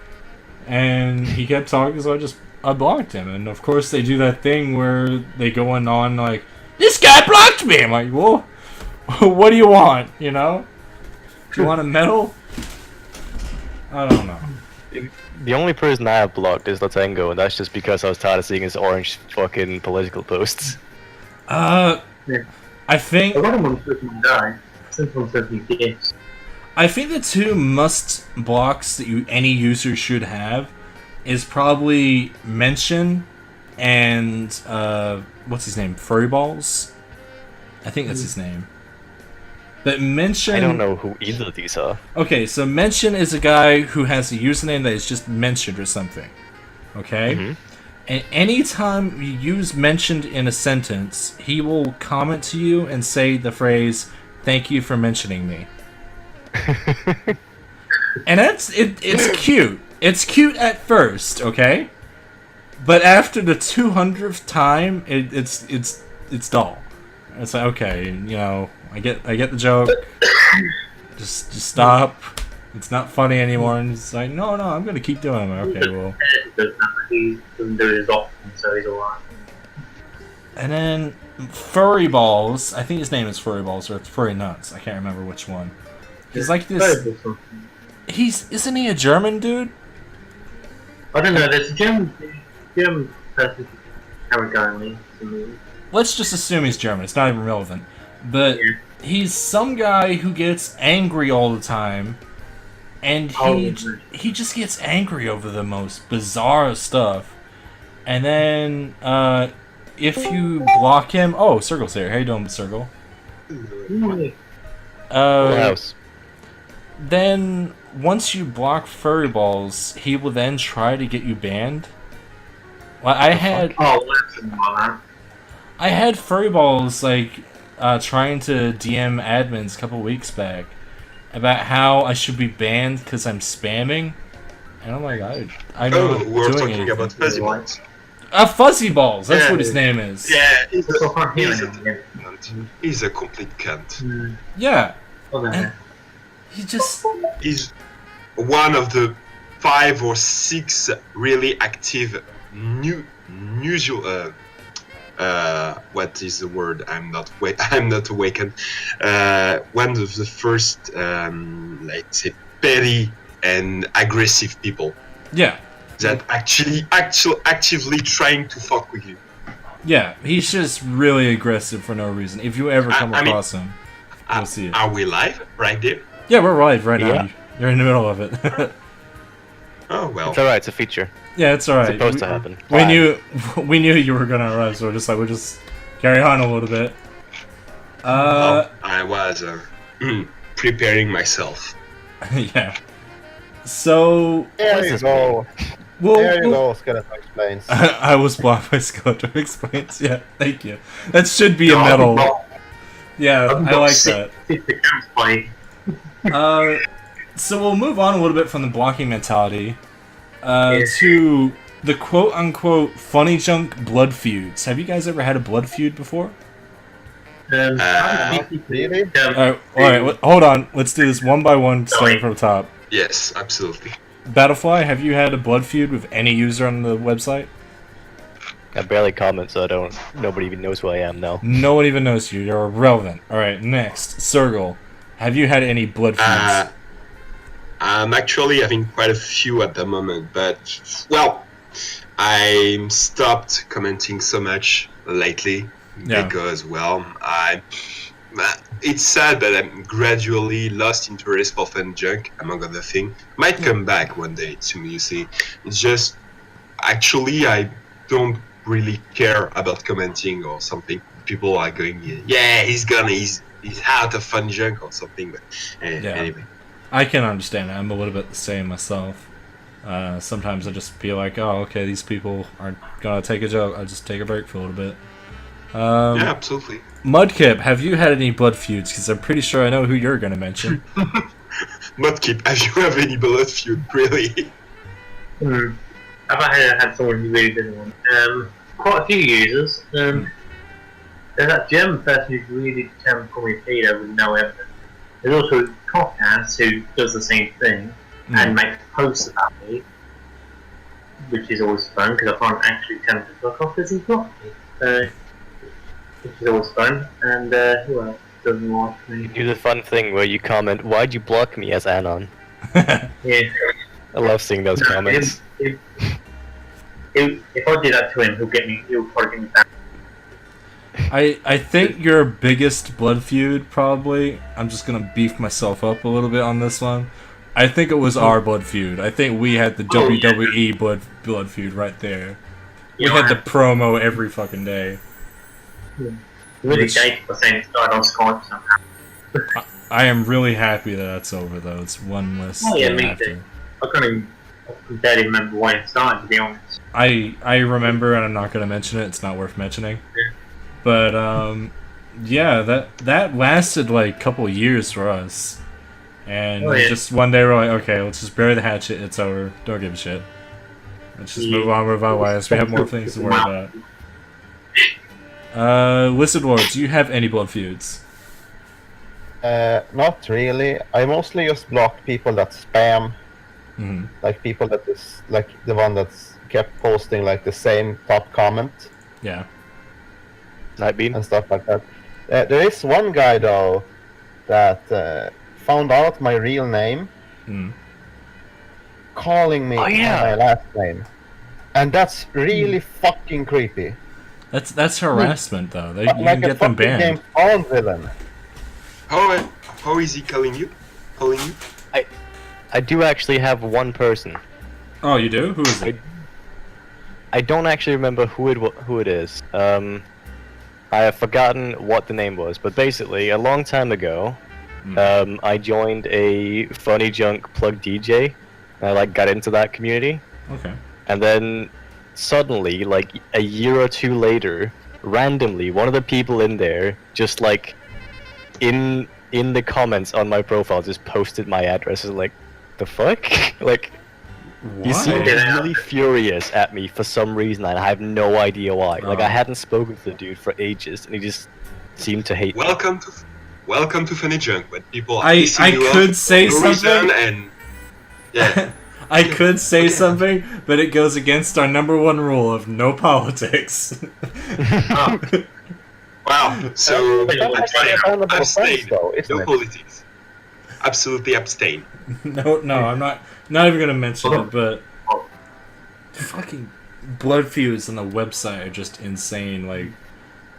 And he kept talking, so I blocked him. And of course they do that thing where they go on like, this guy blocked me! I'm like, well, what do you want, you know? Do you want a medal? I don't know. The only person I have blocked is Latengo, and that's just because I was tired of seeing his orange fucking political posts. I think... A lot of them freaking die. Simple says yes. I think the two must blocks that any user should have is probably mention and what's his name? Furryballs? I think that's his name. But mention... I don't know who either of these are. Okay, so mention is a guy who has a username that is just mentioned or something. Okay? And anytime you use mentioned in a sentence, he will comment to you and say the phrase, "Thank you for mentioning me." And it's cute. It's cute at first, okay? But after the 200th time, it's dull. It's like, okay, you know, I get the joke. Just stop. It's not funny anymore. And it's like, no, I'm gonna keep doing it. Okay, well. He doesn't do it as often, so he's alright. And then Furryballs. I think his name is Furryballs or Furry Nuts. I can't remember which one. He's like this. Isn't he a German dude? I don't know. There's a German person currently. Let's just assume he's German. It's not even relevant. But he's some guy who gets angry all the time, and he just gets angry over the most bizarre stuff. And then if you block him, Circle's here. How you doing, Circle? Then once you block Furryballs, he will then try to get you banned. Well, I had Furryballs like trying to DM admins a couple weeks back about how I should be banned because I'm spamming, and I'm like, I'm not we're doing talking anything. about Fuzzy Ones. Fuzzy Balls. That's Yeah. what his name is. Yeah, He's that's what I'm a hearing. cunt. He's a complete cunt. Yeah. Oh, no. He just. He's one of the 5 or 6 really active usual. What is the word? I'm not awakened. One of the first, let's say, petty and aggressive people Yeah. that actively trying to fuck with you. Yeah. He's just really aggressive for no reason. If you ever come across him, you'll see it. Are we live right there? Yeah, we're live right Yeah. now. You're in the middle of it. Oh well. It's alright, it's a feature. Yeah, it's alright. It's supposed to happen. We knew you were gonna arrive, so we'll just carry on a little bit. I was preparing myself. Yeah. So There you go. well, There you go, Skeleton Explains. I was blocked by Skeletor Explains. Yeah, thank you. That should be a medal. Yeah, I like that. So we'll move on a little bit from the blocking mentality to the quote-unquote Funnyjunk blood feuds. Have you guys ever had a blood feud before? Really? Alright, hold on. Let's do this one by one, starting from the top. Yes, absolutely. Battlefly, have you had a blood feud with any user on the website? I barely comment, so nobody even knows who I am now. No one even knows you. You're irrelevant. Alright, next. Sergal, have you had any blood feuds? I'm actually having quite a few at the moment, but well, I stopped commenting so much lately because it's sad that I'm gradually lost interest for Funnyjunk, among other things. Might come back one day soon, you see. It's just actually I don't really care about commenting or something. People are going, yeah, he's out of Funnyjunk or something. But anyway. I can understand it. I'm a little bit the same myself. Sometimes I just feel like, oh, okay, these people aren't gonna take a joke. I'll just take a break for a little bit. Yeah, absolutely. Mudkip, have you had any blood feuds? Because I'm pretty sure I know who you're gonna mention. Mudkip, have you had any blood feud, really? I've had someone who really didn't want. Quite a few users. There's that German person who's really determined to call me Peter with no evidence. There's also Cockhouse who does the same thing and makes posts about me, which is always fun because I can't actually tell him to fuck off because he's blocked me. Which is always fun. And who else doesn't like me? Do the fun thing where you comment, "Why'd you block me?" as Anon. Yeah. I love seeing those comments. If I do that to him, he'll probably get me back. I think your biggest blood feud, probably, I'm just gonna beef myself up a little bit on this one. I think it was our blood feud. I think we had the WWE blood feud right there. We had the promo every fucking day. Really dated for saying it started on Skype somehow. I am really happy that that's over, though. It's one less Yeah, thing me after. too. I can barely remember when it started, to be honest. I remember, and I'm not going to mention it. It's not worth mentioning. Yeah. But yeah, that lasted like a couple years for us, and just one day we're like, okay, let's just bury the hatchet. It's over. Don't give a shit. Let's just move on with our lives. We have more things to worry about. Lizardlord, do you have any blood feuds? Not really. I mostly just block people that spam. Like people that is like the one that's kept posting like the same top comment. Yeah. Nightbeam and stuff like that. There is one guy though that found out my real name, calling me by my last name, and that's really fucking creepy. That's harassment though. You like can get them banned. James Bond villain. How is he calling you? I do actually have one person. Oh, you do? Who is it? I don't actually remember who it is. I have forgotten what the name was, but basically, a long time ago, I joined a Funnyjunk plug DJ. And I got into that community. Okay. And then suddenly, a year or two later, randomly, one of the people in there just in the comments on my profile just posted my address. Is the fuck? He seemed Why? really furious at me for some reason, and I have no idea why. Like, I Oh. hadn't spoken to the dude for ages, and he just seemed to hate me. Welcome to Funnyjunk, when people are I pissing you could off say for no reason, something. and yeah. I could say Okay. something, but it goes against our number one rule of no politics. Oh, Wow. So That's actually a kind of abstain. offense, though, isn't No it? politics. Absolutely abstain. No, I'm not even gonna mention it, but fucking blood feuds on the website are just insane. Like,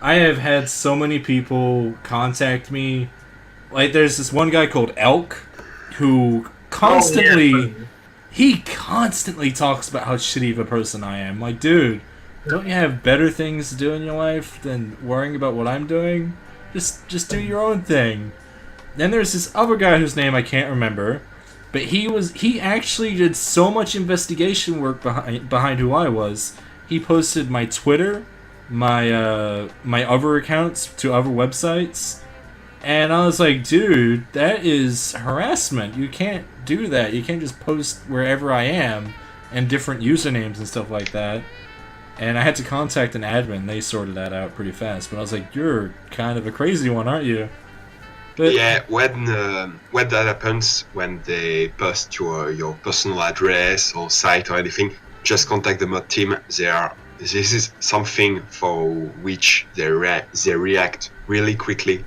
I have had so many people contact me. Like, there's this one guy called Elk who constantly Oh, yeah. he constantly talks about how shitty of a person I am. Like, dude, don't you have better things to do in your life than worrying about what I'm doing? Just do your own thing. Then there's this other guy whose name I can't remember, but he actually did so much investigation work behind who I was. He posted my Twitter, my my other accounts to other websites, and I was like, dude, that is harassment. You can't do that. You can't just post wherever I am and different usernames and stuff like that. And I had to contact an admin. They sorted that out pretty fast. But I was like, you're kind of a crazy one, aren't you? But Yeah, when that happens, when they post your personal address or site or anything, just contact the mod team. This is something for which they react really quickly,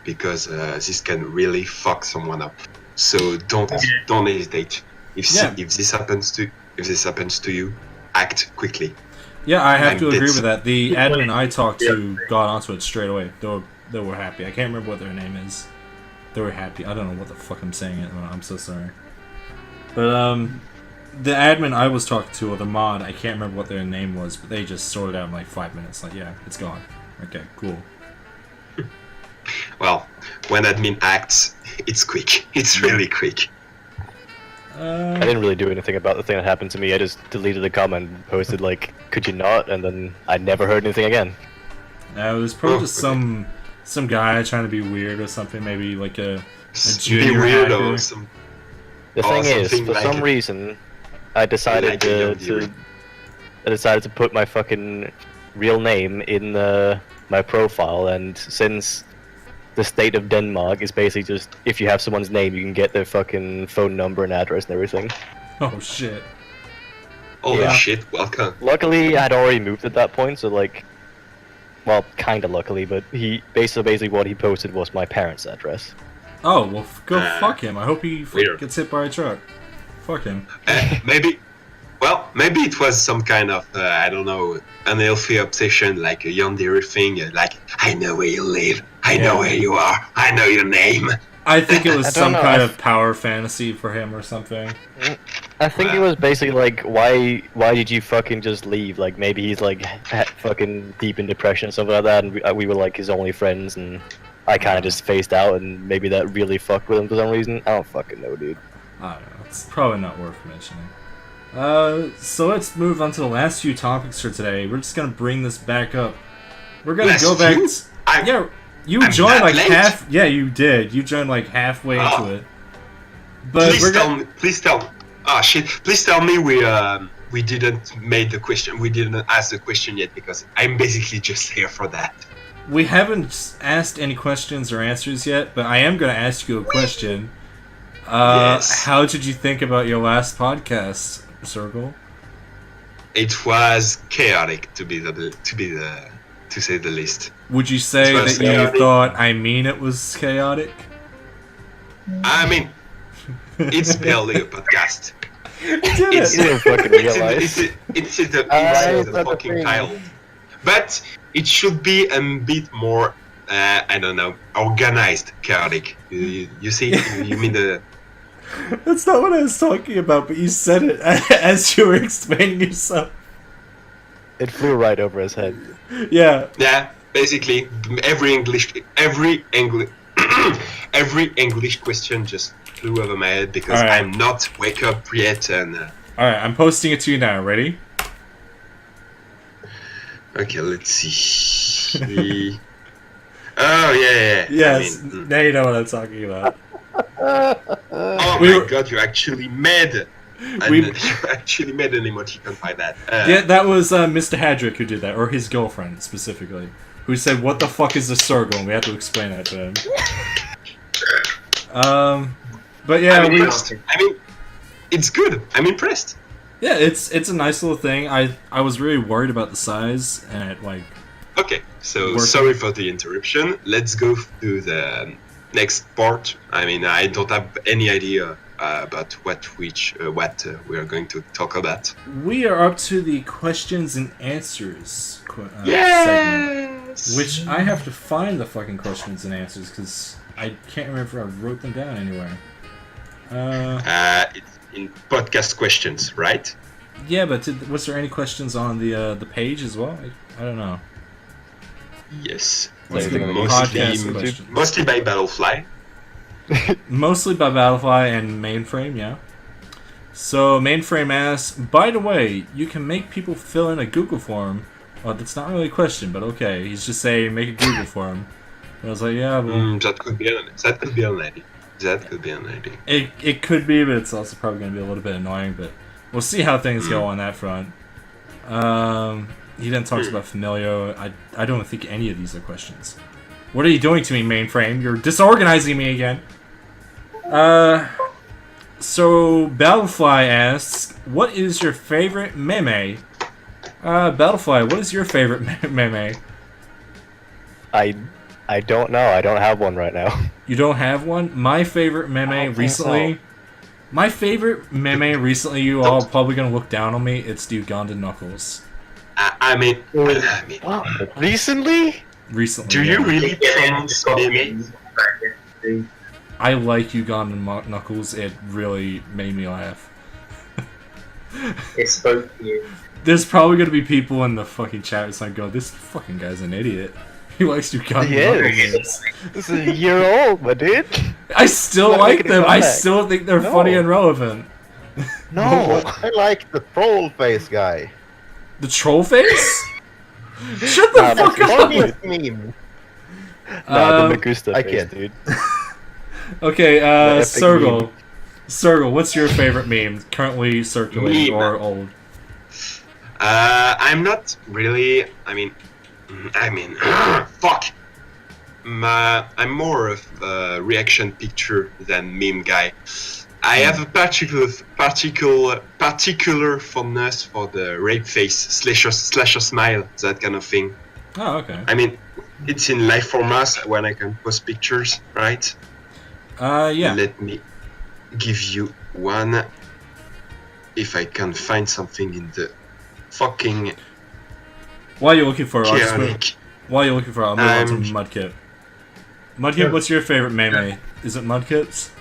because this can really fuck someone up. So don't hesitate. If this happens to you, act quickly. yeah, I have And to agree it's- with that. The admin I talked to got onto it straight away. They were happy. I can't remember what their name is. They were happy. I don't know what the fuck I'm saying. I'm so sorry. But the admin I was talking to, or the mod, I can't remember what their name was, but they just sorted out in like 5 minutes. Like, yeah, it's gone. Okay, cool. Well, when admin acts, it's quick. It's really quick. I didn't really do anything about the thing that happened to me. I just deleted the comment and posted, like, could you not? And then I never heard anything again. It was probably just okay. some guy trying to be weird or something. Maybe like a Be junior weird hacker. or some. The Or thing is, something for like some a- reason, I decided like a young to put my fucking real name in my profile, and since the state of Denmark is basically just, if you have someone's name, you can get their fucking phone number and address and everything. Oh shit. Holy Yeah. shit! Welcome. Luckily, I'd already moved at that point, so like, well, kinda luckily, but basically what he posted was my parents' address. Oh well, go Uh, fuck him. I hope he weird. gets hit by a truck. Fuck him. Maybe it was some kind of I don't know, unhealthy obsession, like a yandere thing. Like, I know where you live, I know where you are, I know your name. I think it was I don't some know, kind I of power fantasy for him or something. I think it was basically like, why did you fucking just leave? Like, maybe he's like fucking deep in depression or something like that, and we were like his only friends, and I kind of just phased out, and maybe that really fucked with him for some reason. I don't fucking know, dude. I don't know. It's probably not worth mentioning. So let's move on to the last few topics for today. We're just gonna bring this back up. We're gonna Last go back. few? Yeah, you I'm joined that like late? half. Yeah, you did. You joined like halfway Oh. into it. But we're gonna. Please tell. Ah shit! Please tell me we didn't make the question. We didn't ask the question yet, because I'm basically just here for that. We haven't asked any questions or answers yet, but I am going to ask you a question. Yes. How did you think about your last podcast, Circle? It was chaotic, to say the least. Would you say It was that you chaotic. thought I mean it was chaotic? I mean, it's barely a podcast. Did It's, You didn't fucking realize. it's the that's the fucking thing. title. But it should be a bit more, I don't know, organized, chaotic. You see, you mean the... That's not what I was talking about, but you said it as you were explaining yourself. It flew right over his head. Yeah. Yeah, basically, every English question just flew over my head, because Alright. I'm not wake up yet, and... Alright, I'm posting it to you now. Ready? Okay, let's see. Oh, yeah. Yes. I mean, Now you know what I'm talking about. oh We my were- god, you actually made And We- you actually made an emoticon by that. Yeah, that was Mr. Hadrick who did that, or his girlfriend specifically, who said, "What the fuck is a circle?" And we had to explain that to him. But yeah, I'm we impressed. I mean, it's good. I'm impressed. yeah, it's a nice little thing. I was really worried about the size and it like. Okay, so Working. sorry for the interruption. Let's go to the next part. I mean, I don't have any idea about what we are going to talk about. We are up to the questions and answers segment, Yes. which I have to find the fucking questions and answers because I can't remember if I wrote them down anywhere. It's in podcast questions, right? Yeah, but was there any questions on the page as well? I don't know. Yes. Let's Anything do on the podcast YouTube? questions. Mostly by Battlefly. Mostly by Battlefly and Mainframe, yeah. So Mainframe asks, by the way, you can make people fill in a Google form. Well, that's not really a question, but okay. He's just saying make a Google form. And I was like, yeah, well, That could be an idea. That could be an idea. it could be, but it's also probably going to be a little bit annoying. But we'll see how things go on that front. He then talks about Familio. I don't think any of these are questions. What are you doing to me, Mainframe? You're disorganizing me again. So Battlefly asks, what is your favorite meme? Battlefly, what is your favorite meme? I don't know. I don't have one right now. You don't have one? My favorite meme recently... My favorite meme recently, you all probably gonna look down on me, it's the Ugandan Knuckles. I mean, Recently? Recently. do yeah. you really pronounce meme? I like Ugandan Knuckles, it really made me laugh. It spoke to you. There's probably gonna be people in the fucking chat that's like, go, this fucking guy's an idiot. He likes Ugandan He Knuckles. is. This is a year old, my dude. I still Not like making a them. I comeback. still think they're No. funny and relevant. No. I like the troll face guy. The troll face? Shut the Nah, fuck that's up! Funniest meme. Nah, the Magusta I face, can't. dude. Okay, epic Sergal. Sergal, what's your favorite meme currently circulating Meme. or old? I'm not really. I mean, fuck. I'm more of a reaction picture than meme guy. I have a particular fondness for the rape face, slasher smile, that kind of thing. Oh, okay. I mean, it's in live format when I can post pictures, right? Yeah. Let me give you one. If I can find something in the fucking While you're looking for chaotic. While you're looking for I'll move on to I'm- Mudkip. Mudkip, what's your favorite meme? Is it Mudkip's?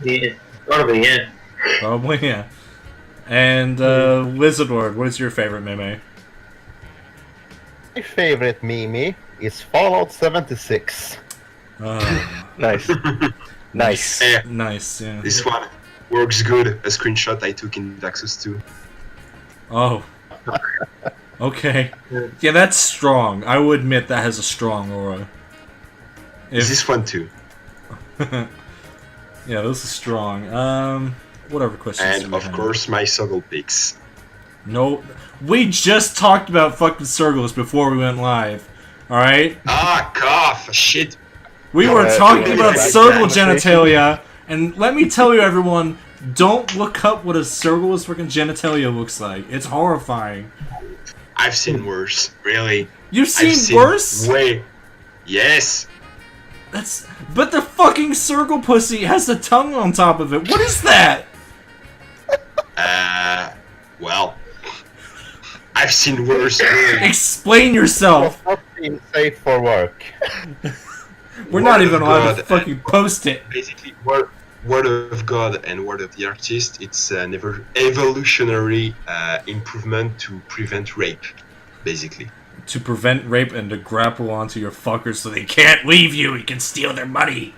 Yeah, gotta be, yeah. Probably, yeah. And Lizardlord, what is your favorite meme? My favorite meme is Fallout 76. Nice. Nice. Yeah, Nice, yeah. this one works good. A screenshot I took in Daxus 2. Oh. Okay. Yeah, that's strong. I will admit that has a strong aura. Is this one too? Yeah, this is strong. What other questions do And we of have? course my Soggle picks. No, we just talked about fucking circles before we went live. Alright? Ah, cough! Shit! We were Yeah, talking yeah, about yeah. circle genitalia, and let me tell you everyone, don't look up what a circle's freaking genitalia looks like. It's horrifying. I've seen worse. Really. You've I've seen worse? Way. Yes. But the fucking circle pussy has the tongue on top of it. What is that? Well. I've seen worse. Really. Explain yourself. Not being safe for work. We're not Word even of allowed to God. fucking post it. Basically, word of God and word of the artist. It's an evolutionary improvement to prevent rape. Basically. To prevent rape and to grapple onto your fuckers so they can't leave you. You can steal their money.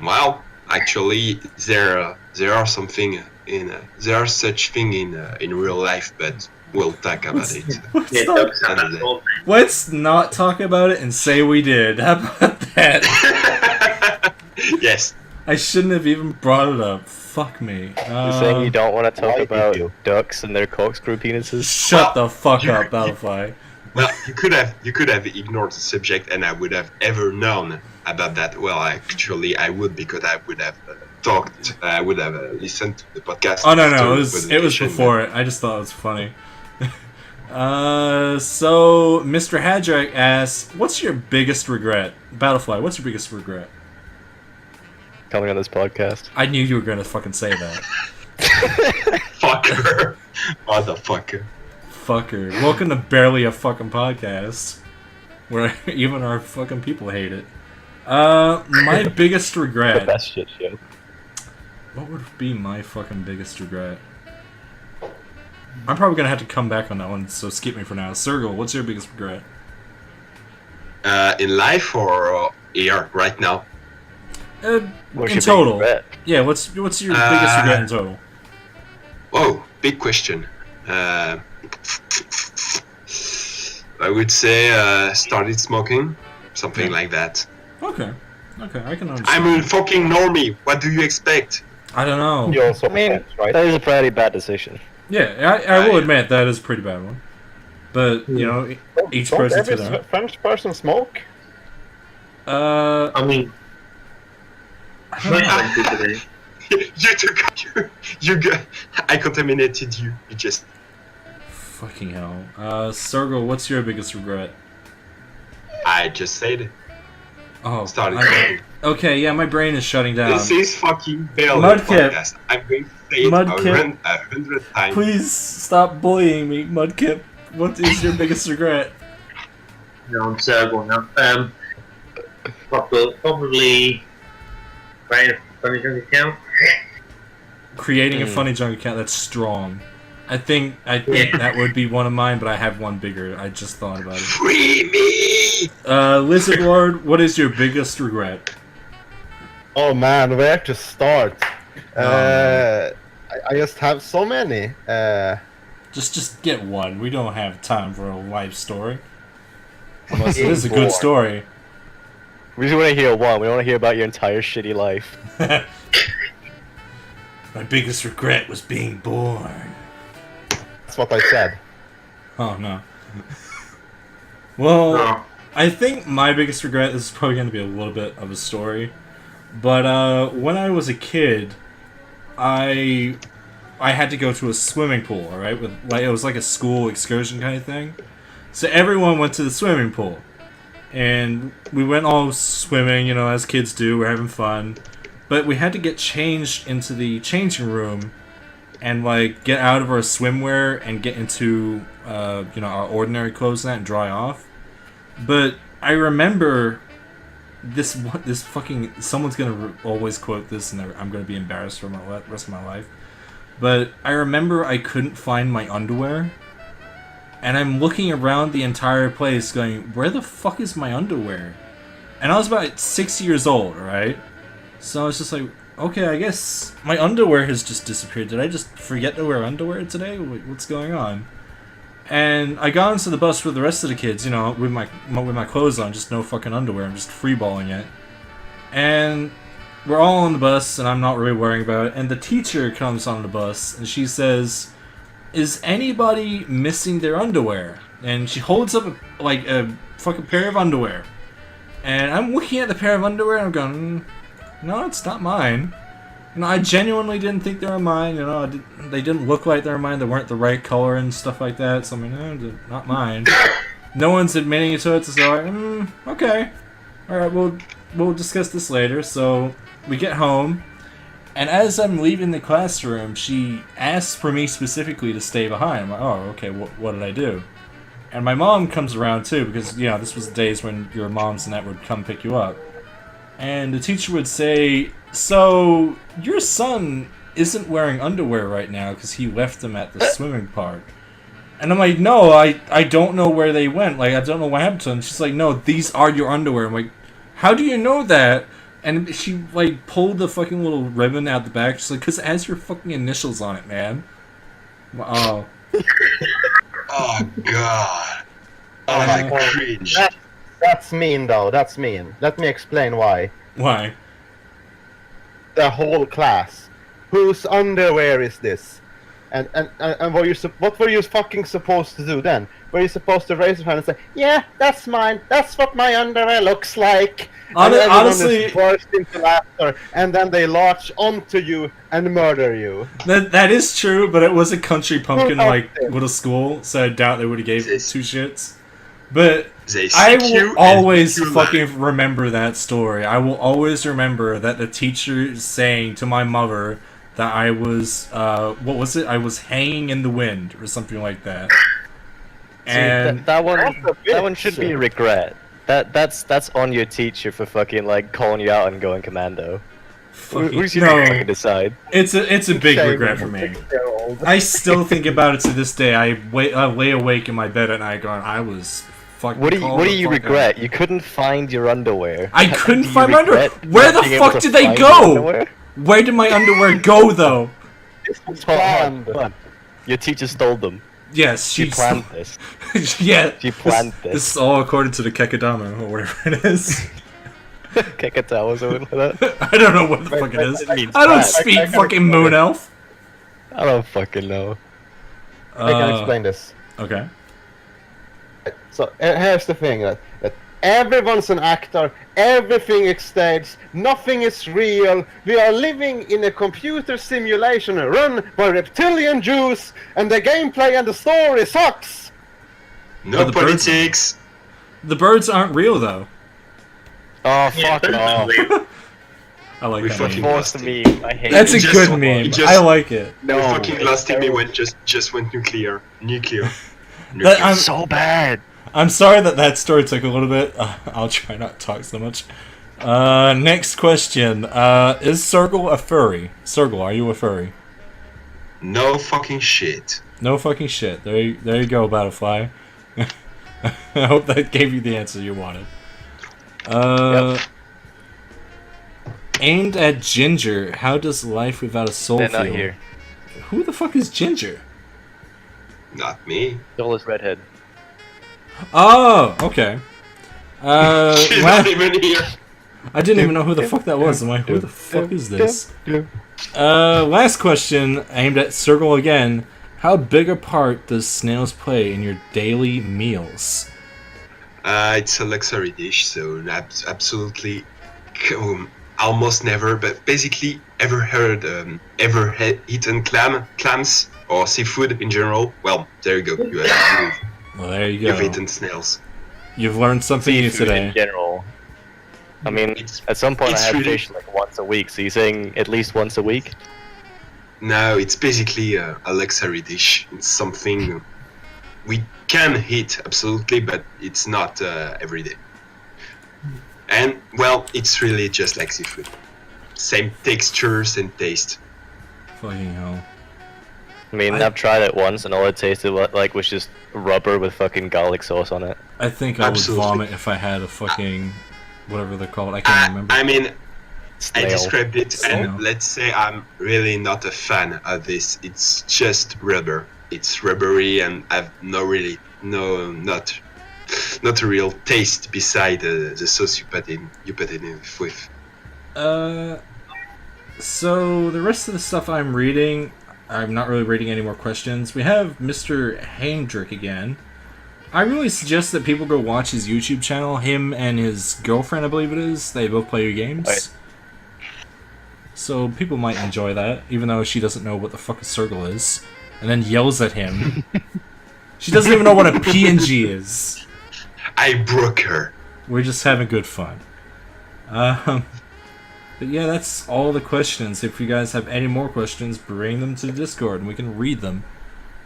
Well, actually, there are something there are such thing in real life, but we'll talk about it. Yeah, not- dogs have that Another whole thing. Let's not talk about it and say we did. How about that? Yes. I shouldn't have even brought it up. Fuck me. You're saying you don't want to why talk did about you? ducks and their corkscrew penises? Shut the fuck you- up, Battlefly. Well, you could have ignored the subject, and I would have ever known about that. Well, actually, I would, because I would have talked. I would have listened to the podcast. Oh no, after no, the it was presentation, before it. I just thought it was funny. So Mr. Hadrak asks, "What's your biggest regret?" Battlefly, what's your biggest regret? Coming on this podcast. I knew you were gonna fucking say that. Fucker, motherfucker. Fucker. Welcome to barely a fucking podcast, where even our fucking people hate it. My biggest The regret. best shit show. What would be my fucking biggest regret? I'm probably gonna have to come back on that one, so skip me for now. Sergal, what's your biggest regret? In life or here, right now? What's In your total. biggest regret? Yeah, what's your biggest regret in total? Oh, big question. I would say started smoking, something like that. Okay, I can understand. I'm a fucking normie. What do you expect? I don't know. You also I mean, friends, right? that is a pretty bad decision. Yeah, I will admit that is a pretty bad one. But, you know, each Don't person every to their own. French person smoke? I mean, I don't know. most people do. you got, I contaminated you. You just Fucking hell. Sergal, what's your biggest regret? I just said Oh, started. I- smoking. okay, yeah, my brain is shutting down. This is fucking failure Mudkip. podcast. I'm going to say it Mudkip. 100 times. Please stop bullying me, Mudkip. What is your biggest regret? No, I'm Sergal now. Probably create a Funnyjunk account. Creating a Funnyjunk account, that's strong. I think that would be one of mine, but I have one bigger. I just thought about it. Free me! Lizardlord, what is your biggest regret? Oh man, where to start? no. I just have so many. Just get one. We don't have time for a life story. Unless it Being is a good born. story. We just want to hear one. We don't want to hear about your entire shitty life. My biggest regret was being born. That's what I said. Oh no. Well, No. I think my biggest regret, this is probably going to be a little bit of a story, but when I was a kid, I had to go to a swimming pool, alright? With it was like a school excursion kind of thing. So everyone went to the swimming pool. And we went all swimming, you know, as kids do, we're having fun. But we had to get changed into the changing room and, like, get out of our swimwear and get into, you know, our ordinary clothes and that and dry off. But I remember this fucking... Someone's gonna always quote this and I'm gonna be embarrassed for the rest of my life. But I remember I couldn't find my underwear. And I'm looking around the entire place going, where the fuck is my underwear? And I was about 6 years old, right? So I was just like, okay, I guess my underwear has just disappeared. Did I just forget to wear underwear today? What's going on? And I got onto the bus with the rest of the kids, you know, with my clothes on, just no fucking underwear. I'm just freeballing it. And we're all on the bus, and I'm not really worrying about it. And the teacher comes on the bus, and she says, is anybody missing their underwear? And she holds up a fucking pair of underwear. And I'm looking at the pair of underwear and I'm going, no, it's not mine. You know, I genuinely didn't think they were mine. You know, they didn't look like they were mine. They weren't the right color and stuff like that. So I'm like, no, they're not mine. No one's admitting it to it. So I'm like, okay. Alright, we'll discuss this later. So we get home. And as I'm leaving the classroom, she asks for me specifically to stay behind. I'm like, oh, okay, what did I do? And my mom comes around too, because, you know, this was the days when your moms and that would come pick you up. And the teacher would say, so, your son isn't wearing underwear right now because he left them at the swimming park. And I'm like, no, I don't know where they went. Like, I don't know what happened to them. She's like, no, these are your underwear. I'm like, how do you know that? And she, like, pulled the fucking little ribbon out the back. She's like, because it has your fucking initials on it, man. Oh. Oh god. Oh my cringe. That's mean, though. That's mean. Let me explain why. Why? the whole class. Whose underwear is this? And what were you fucking supposed to do then? Were you supposed to raise your hand and say, "Yeah, that's mine. That's what my underwear looks like"? And everyone Honestly, just burst into laughter, and then they launch onto you and murder you. that is true, but it was a country pumpkin Oh, like okay. little school, so I doubt they would have gave This- two shits. But They I sick you will and always make you fucking remember that story. I will always remember that the teacher saying to my mother that I was, what was it? I was hanging in the wind or something like that. And See, that one That's a bit should be a sick. regret. That's on your teacher for fucking like calling you out and going commando. fucking, Who's you no, fucking decide? it's a big Shame regret on for me. 6-year-old. I still think about it to this day. I lay awake in my bed at night going, I was fucking. What do called the you fuck out. regret? You couldn't find your underwear. I Do couldn't you find my underwear. regret Where not the being able fuck to did they find your go? underwear? Where did my underwear go though? This was Hold on, planned. hold on. Your teacher stole them. Yes, She she planned this. yeah, She planned this this. is all according to the Kekadama or whatever it is. Kekatao or something like that. I don't know what the fuck it is. It means I don't bad. speak I fucking gotta- moon elf. I don't fucking know. I can explain this. Okay. So here's the thing: that everyone's an actor, everything is staged, nothing is real. We are living in a computer simulation run by reptilian Jews, and the gameplay and the story sucks. No But the birds- politics. The birds aren't real though. Oh Yeah, fuck off! I like We that. fucking meme. Forced me. I hate That's a it. Just- good you meme. just- I like it. No, We fucking it's lost him. He terrible. went just went nuclear. Nuclear. That- I'm- so bad. I'm sorry that story took a little bit. I'll try not to talk so much. Next question. Is Circle a furry? Circle, are you a furry? No fucking shit. No fucking shit. There you go, Battlefly. I hope that gave you the answer you wanted. Aimed at Ginger, how does life without a soul They're feel? not here. Who the fuck is Ginger? Not me. Soulless redhead. Oh, okay. She's not even here. I didn't even know who the fuck that was. I'm like, who the fuck is this? Last question, aimed at Circle again. How big a part does snails play in your daily meals? It's a luxury dish, so absolutely, almost never. But basically, ever eaten clams or seafood in general? Well, there you go. Well, there you You've go. eaten snails. You've learned something new Seafood today. in general. I mean, It's- at some point I it's had really- fish like once a week. So you're saying at least once a week? No, it's basically a luxury dish. It's something we can eat absolutely, but it's not every day. And well, it's really just like seafood. Same textures and taste. Fucking hell. I mean, I've tried it once, and all it tasted like was just rubber with fucking garlic sauce on it. I think I would Absolutely. vomit if I had a fucking whatever they're called. I can't remember. I mean, I Snail. described it, Snail. and let's say I'm really not a fan of this. It's just rubber. It's rubbery, and I've not a real taste beside the sauce you put in with. So the rest of the stuff I'm reading, I'm not really reading any more questions. We have Mr. Hendrick again. I really suggest that people go watch his YouTube channel. Him and his girlfriend, I believe it is. They both play games. Right. So people might enjoy that, even though she doesn't know what the fuck a circle is, and then yells at him. She doesn't even know what a PNG is. I broke her. We're just having good fun. But yeah, that's all the questions. If you guys have any more questions, bring them to the Discord and we can read them.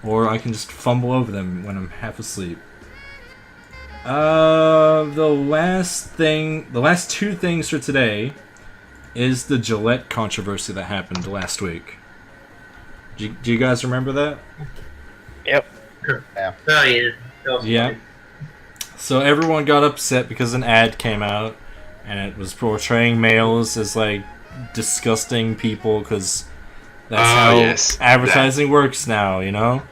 Or I can just fumble over them when I'm half asleep. The last two things for today is the Gillette controversy that happened last week. Do you guys remember that? Yep. Oh yeah. That was Yeah. funny. So everyone got upset because an ad came out and it was portraying males as like disgusting people because that's Oh, how yes, advertising works now, you know?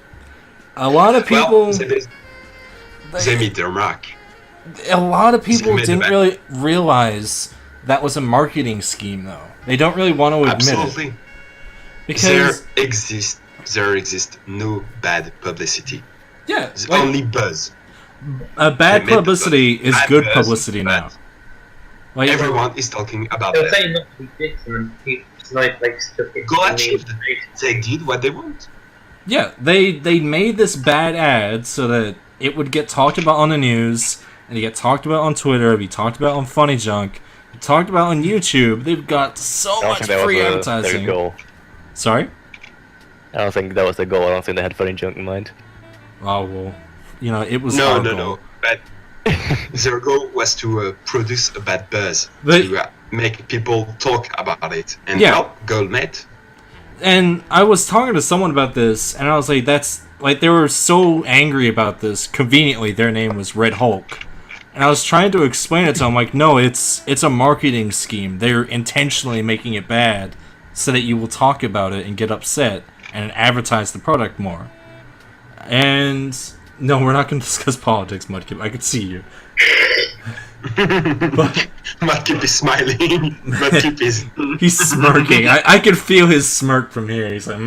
A lot of people They made their mark. a lot of people They made didn't the really realize that was a marketing scheme, though. They don't really want to admit Absolutely. it. Because There exists no bad publicity. yeah, It's like, only buzz. bad They made the publicity buzz. is Bad good buzz, publicity bad. now. Like Everyone is talking about They're that. saying not to be dicks and then people like stuck it Go in the achieved. information. They did what they want. yeah, they made this bad ad so that it would get talked about on the news, and it get talked about on Twitter, it'd be talked about on Funnyjunk, be talked about on YouTube. They've got so I don't much think that free was their advertising. goal. Sorry? I don't think that was their goal. I don't think they had Funnyjunk in mind. Oh well, you know, it was No, our no, goal. no. But their goal was to produce a bad buzz, They- to make people talk about it. And Yeah. well, goal met. And I was talking to someone about this, and I was like, that's like they were so angry about this. Conveniently, their name was Red Hulk, and I was trying to explain it to them, like, no, it's a marketing scheme. They're intentionally making it bad so that you will talk about it and get upset and advertise the product more. And no, we're not going to discuss politics, Mudkip. I could see you. But Mudkip is smiling. Mudkip is. he's smirking. I could feel his smirk from here. He's like,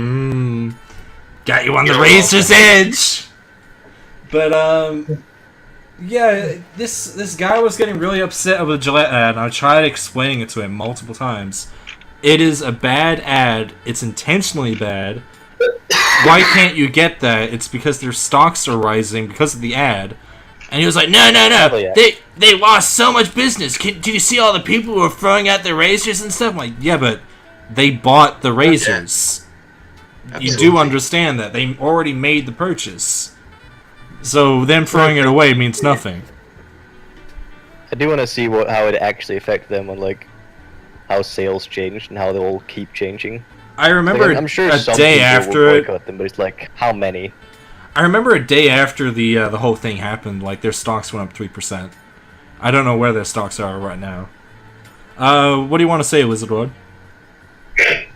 got you on the You're razor's welcome. edge. But yeah, this guy was getting really upset over the Gillette ad, and I tried explaining it to him multiple times. It is a bad ad. It's intentionally bad. Why can't you get that? It's because their stocks are rising because of the ad. And he was like, no, Probably, yeah. they lost so much business. Did you see all the people who were throwing out their razors and stuff? I'm like, yeah, but they bought the razors. You do Absolutely. understand that. They already made the purchase. So them throwing it away means nothing. I do want to see how it actually affects them on like how sales changed and how they will keep changing. I remember Like, I'm sure a some day people after will it. boycott them, but it's like how many? I remember a day after the whole thing happened, like their stocks went up 3%. I don't know where their stocks are right now. What do you want to say, Lizardlord?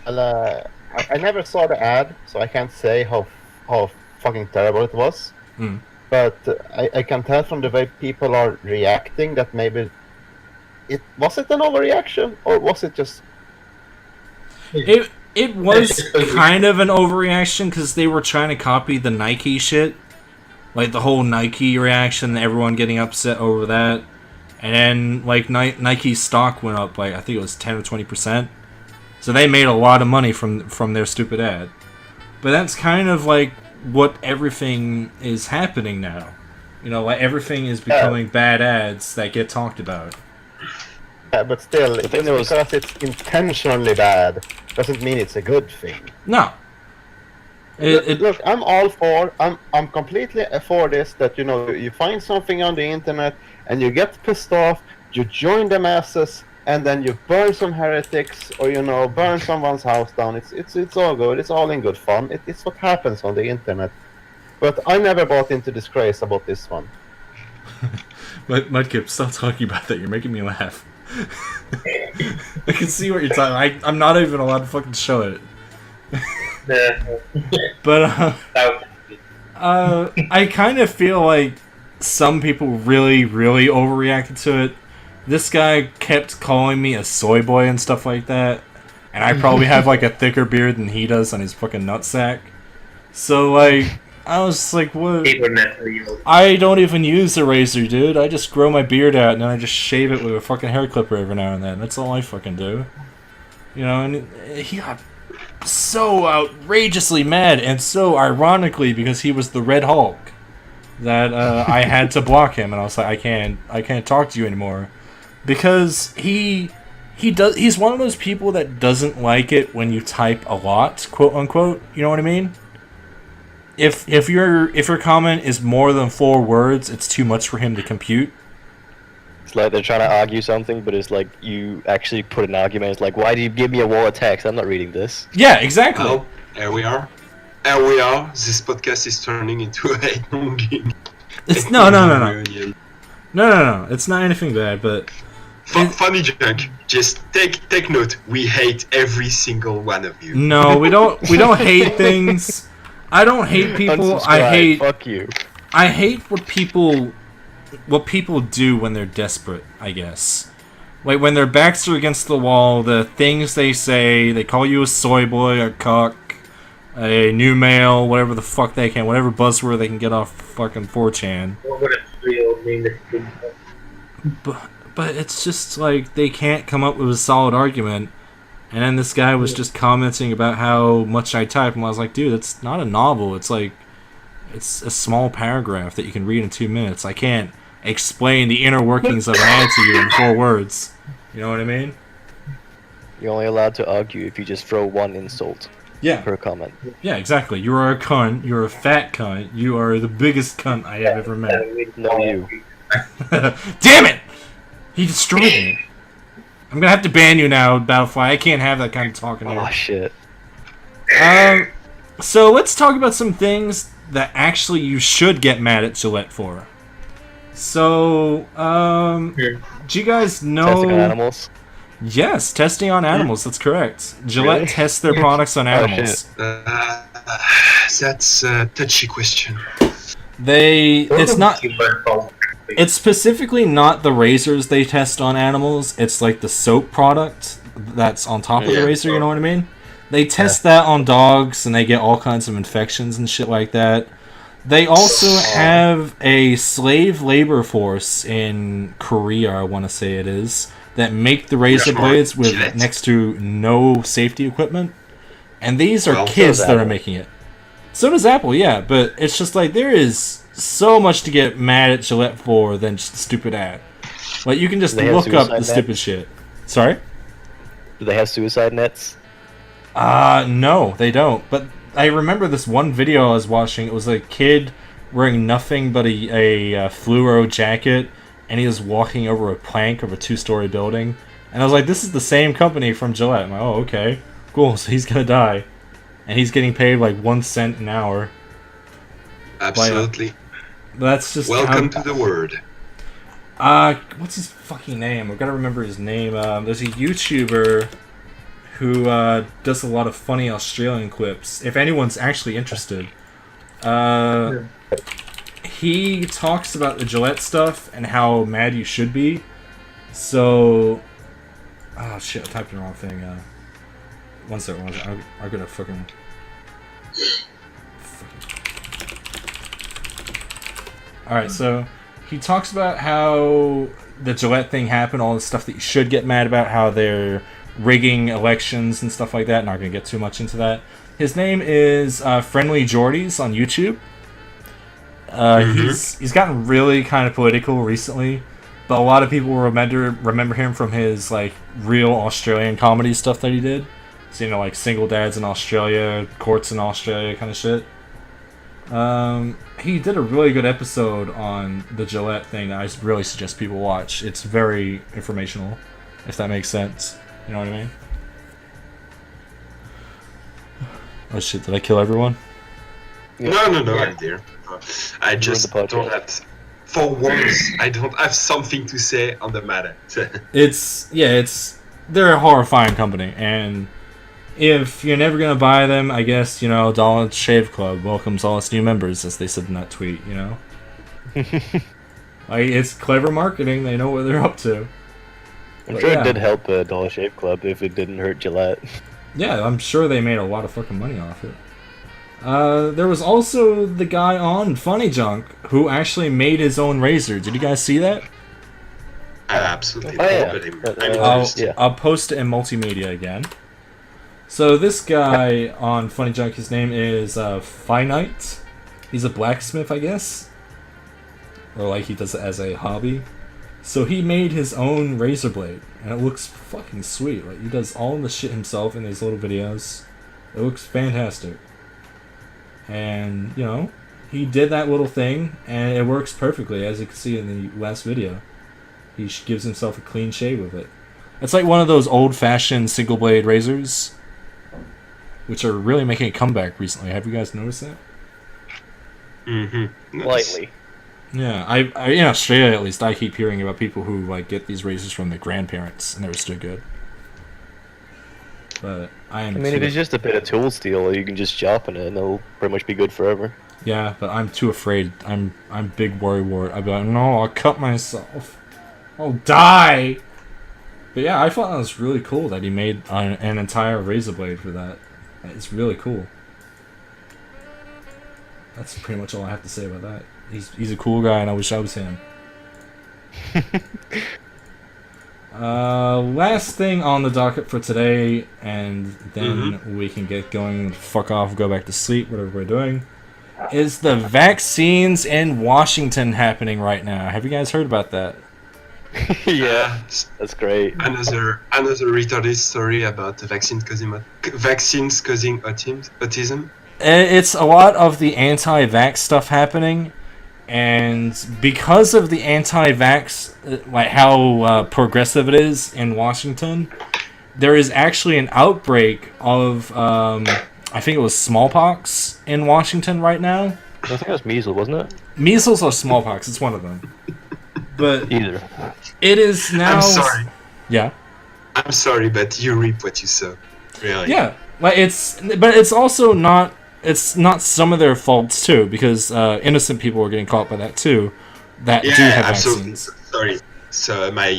Well, I never saw the ad, so I can't say how fucking terrible it was. Mm. But I can tell from the way people are reacting that maybe was it an overreaction, or was it just It was kind of an overreaction because they were trying to copy the Nike shit. Like the whole Nike reaction, everyone getting upset over that. And then, like, Nike's stock went up, like, I think it was 10 or 20%. So they made a lot of money from their stupid ad. But that's kind of like what everything is happening now. You know, like, everything is becoming bad ads that get talked about. but still, think just there was- because it's intentionally bad doesn't mean it's a good thing. No. Look, I'm completely for this, that you find something on the internet and you get pissed off, you join the masses, and then you burn some heretics, or burn someone's house down. It's all good. It's all in good fun. It's what happens on the internet. But I never bought into disgrace about this one. Mudkip, stop talking about that. You're making me laugh. I can see what you're talking. I'm not even allowed to fucking show it. But I kind of feel like some people really, really overreacted to it. This guy kept calling me a soy boy and stuff like that, and I probably have like a thicker beard than he does on his fucking nutsack. So like, I was just like, what? People naturally, I don't even use a razor, dude. I just grow my beard out and then I just shave it with a fucking hair clipper every now and then. That's all I fucking do. You know, and he got so outrageously mad, and so ironically, because he was the Red Hulk, that I had to block him, and I was like, I can't talk to you anymore, because he's one of those people that doesn't like it when you type a lot, quote unquote. You know what I mean? If your comment is more than 4 words, it's too much for him to compute. It's like they're trying to argue something, but it's like you actually put an argument. It's like, why do you give me a wall of text? I'm not reading this. Yeah, exactly. Well, here we are. Here we are. This podcast is turning into a hate-mongering. It's no. reunion. No. It's not anything bad, but Funnyjunk, just take note. We hate every single one of you. no, we don't hate things. I don't hate people. Unsubscribe. Fuck you. I hate what people do when they're desperate, I guess. Like, when their backs are against the wall, the things they say, they call you a soy boy, a cuck, a new male, whatever the fuck they can, whatever buzzword they can get off fucking 4chan. What would a 3-year-old mean this thing? But it's just like, they can't come up with a solid argument. And then this guy was just commenting about how much I type, and I was like, dude, it's not a novel. It's like, it's a small paragraph that you can read in 2 minutes. I can't explain the inner workings of an ad to you in 4 words. You know what I mean? You're only allowed to argue if you just throw one insult Yeah. per comment. Yeah, exactly. You are a cunt. You're a fat cunt. You are the biggest cunt I have ever met. No, you. Damn it! He destroyed me. I'm gonna have to ban you now, Battlefly. I can't have that kind of talking here. Oh shit. So let's talk about some things that actually you should get mad at Gillette for. So, do you guys know... Testing on animals? Yes, testing on animals, that's correct. Gillette Really? tests their products on animals. That's a touchy question. It's specifically not the razors they test on animals, it's like the soap product that's on top of the razor, you know what I mean? They test that on dogs, and they get all kinds of infections and shit like that. They also have a slave labor force in Korea, I want to say it is, that make the razor blades with next to no safety equipment. And these are kids that are making it. So does Apple, yeah, but it's just like, there is so much to get mad at Gillette for than just a stupid ad. Like, you can just look up the stupid shit. Sorry? Do they have suicide nets? No, they don't. But I remember this one video I was watching. It was a kid wearing nothing but a fluoro jacket, and he was walking over a plank of a 2-story building. And I was like, this is the same company from Gillette. I'm like, oh, okay. Cool, so he's gonna die. And he's getting paid like 1 cent an hour. Absolutely. That's just welcome to the word. What's his fucking name? I've got to remember his name. There's a YouTuber who does a lot of funny Australian clips. If anyone's actually interested, he talks about the Gillette stuff and how mad you should be. So, oh shit, I typed the wrong thing. One second. I'm gonna fucking. Alright, so he talks about how the Gillette thing happened, all the stuff that you should get mad about, how they're rigging elections and stuff like that. Not going to get too much into that. His name is Friendly Jordies on YouTube. He's gotten really kind of political recently, but a lot of people remember him from his like real Australian comedy stuff that he did. So, you know, like Single Dads in Australia, Courts in Australia kind of shit. He did a really good episode on the Gillette thing that I really suggest people watch. It's very informational, if that makes sense. You know what I mean? Oh shit, did I kill everyone? No, I'm there. I just don't have... For once, I don't have something to say on the matter. They're a horrifying company, and if you're never gonna buy them, I guess, you know, Dollar Shave Club welcomes all its new members, as they said in that tweet, you know? Like, it's clever marketing, they know what they're up to. I'm sure it did help Dollar Shave Club if it didn't hurt Gillette. Yeah, I'm sure they made a lot of fucking money off it. There was also the guy on Funnyjunk who actually made his own razor. Did you guys see that? Absolutely. I'll post it in multimedia again. So this guy on Funnyjunk, his name is Finite. He's a blacksmith, I guess. Or like he does it as a hobby. So he made his own razor blade, and it looks fucking sweet. Like, he does all the shit himself in these little videos. It looks fantastic. And, you know, he did that little thing, and it works perfectly, as you can see in the last video. He gives himself a clean shave with it. It's like one of those old-fashioned single-blade razors, which are really making a comeback recently. Have you guys noticed that? Mm-hmm. Slightly. Yeah, I in Australia at least, I keep hearing about people who like get these razors from their grandparents, and they're still good. But I mean, if it's just a bit of tool steel, you can just chop in it, and it'll pretty much be good forever. Yeah, but I'm too afraid. I'm big worry wart. I'd be like, no, I'll cut myself. I'll die. But yeah, I thought that was really cool that he made an entire razor blade for that. It's really cool. That's pretty much all I have to say about that. He's a cool guy, and I wish I was him. Last thing on the docket for today, and then we can get going, fuck off, go back to sleep, whatever we're doing, is the vaccines in Washington happening right now. Have you guys heard about that? Yeah, that's great. Another retarded story about the vaccines causing autism. It's a lot of the anti-vax stuff happening, and because of the anti-vax, like how progressive it is in Washington, there is actually an outbreak of, I think it was smallpox in Washington right now. I think it was measles, wasn't it? Measles or smallpox, it's one of them. But Either. it is now... I'm sorry. Yeah. I'm sorry, but you reap what you sow. Really. Yeah. Like but it's also not... It's not some of their faults too, because innocent people are getting caught by that too. That do have absolutely. vaccines. Sorry. So my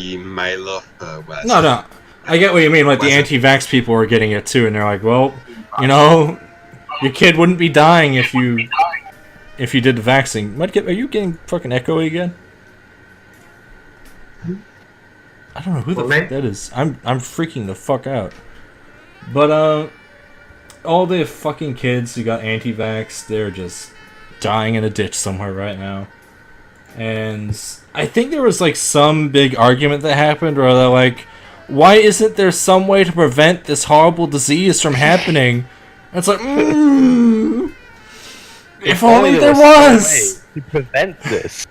love was. No. I get what you mean. Like the anti-vax people are getting it too, and they're like, well, you know, your kid wouldn't be dying if you did the vaccine. Are you getting fucking echoey again? I don't know who the fuck that is. I'm freaking the fuck out. But all the fucking kids who got anti-vax, they're just dying in a ditch somewhere right now. And I think there was like some big argument that happened where they're like, why isn't there some way to prevent this horrible disease from happening? And it's like, if only there was to prevent this.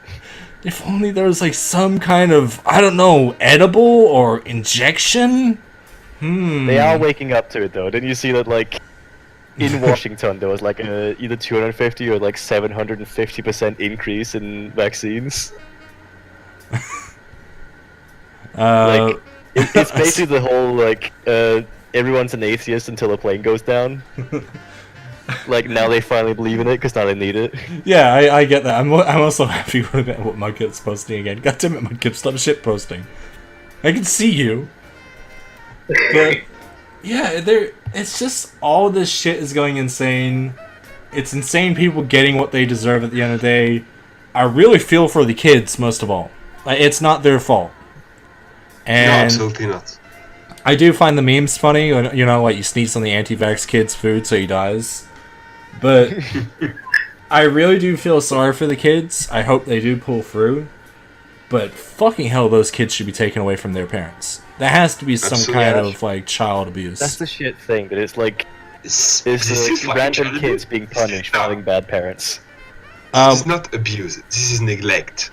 If only there was like some kind of, I don't know, edible or injection? They are waking up to it though. Didn't you see that like in Washington there was like a either 250 or like 750% increase in vaccines? Like it's basically the whole like everyone's an atheist until a plane goes down. Like now they finally believe in it because now they need it. Yeah, I get that. I'm also happy with what Mudkip's posting again. God damn it, Mudkip, stop shit posting. I can see you. But yeah, it's just all this shit is going insane. It's insane people getting what they deserve at the end of the day. I really feel for the kids most of all. Like, it's not their fault. And No, absolutely not. I do find the memes funny, you know, like you sneeze on the anti-vax kid's food so he dies. But I really do feel sorry for the kids. I hope they do pull through. But fucking hell, those kids should be taken away from their parents. There has to be some kind of like child abuse. That's the shit thing. That it's like This it's is like random child kids abuse. being punished for having bad parents. This is not abuse. This is neglect.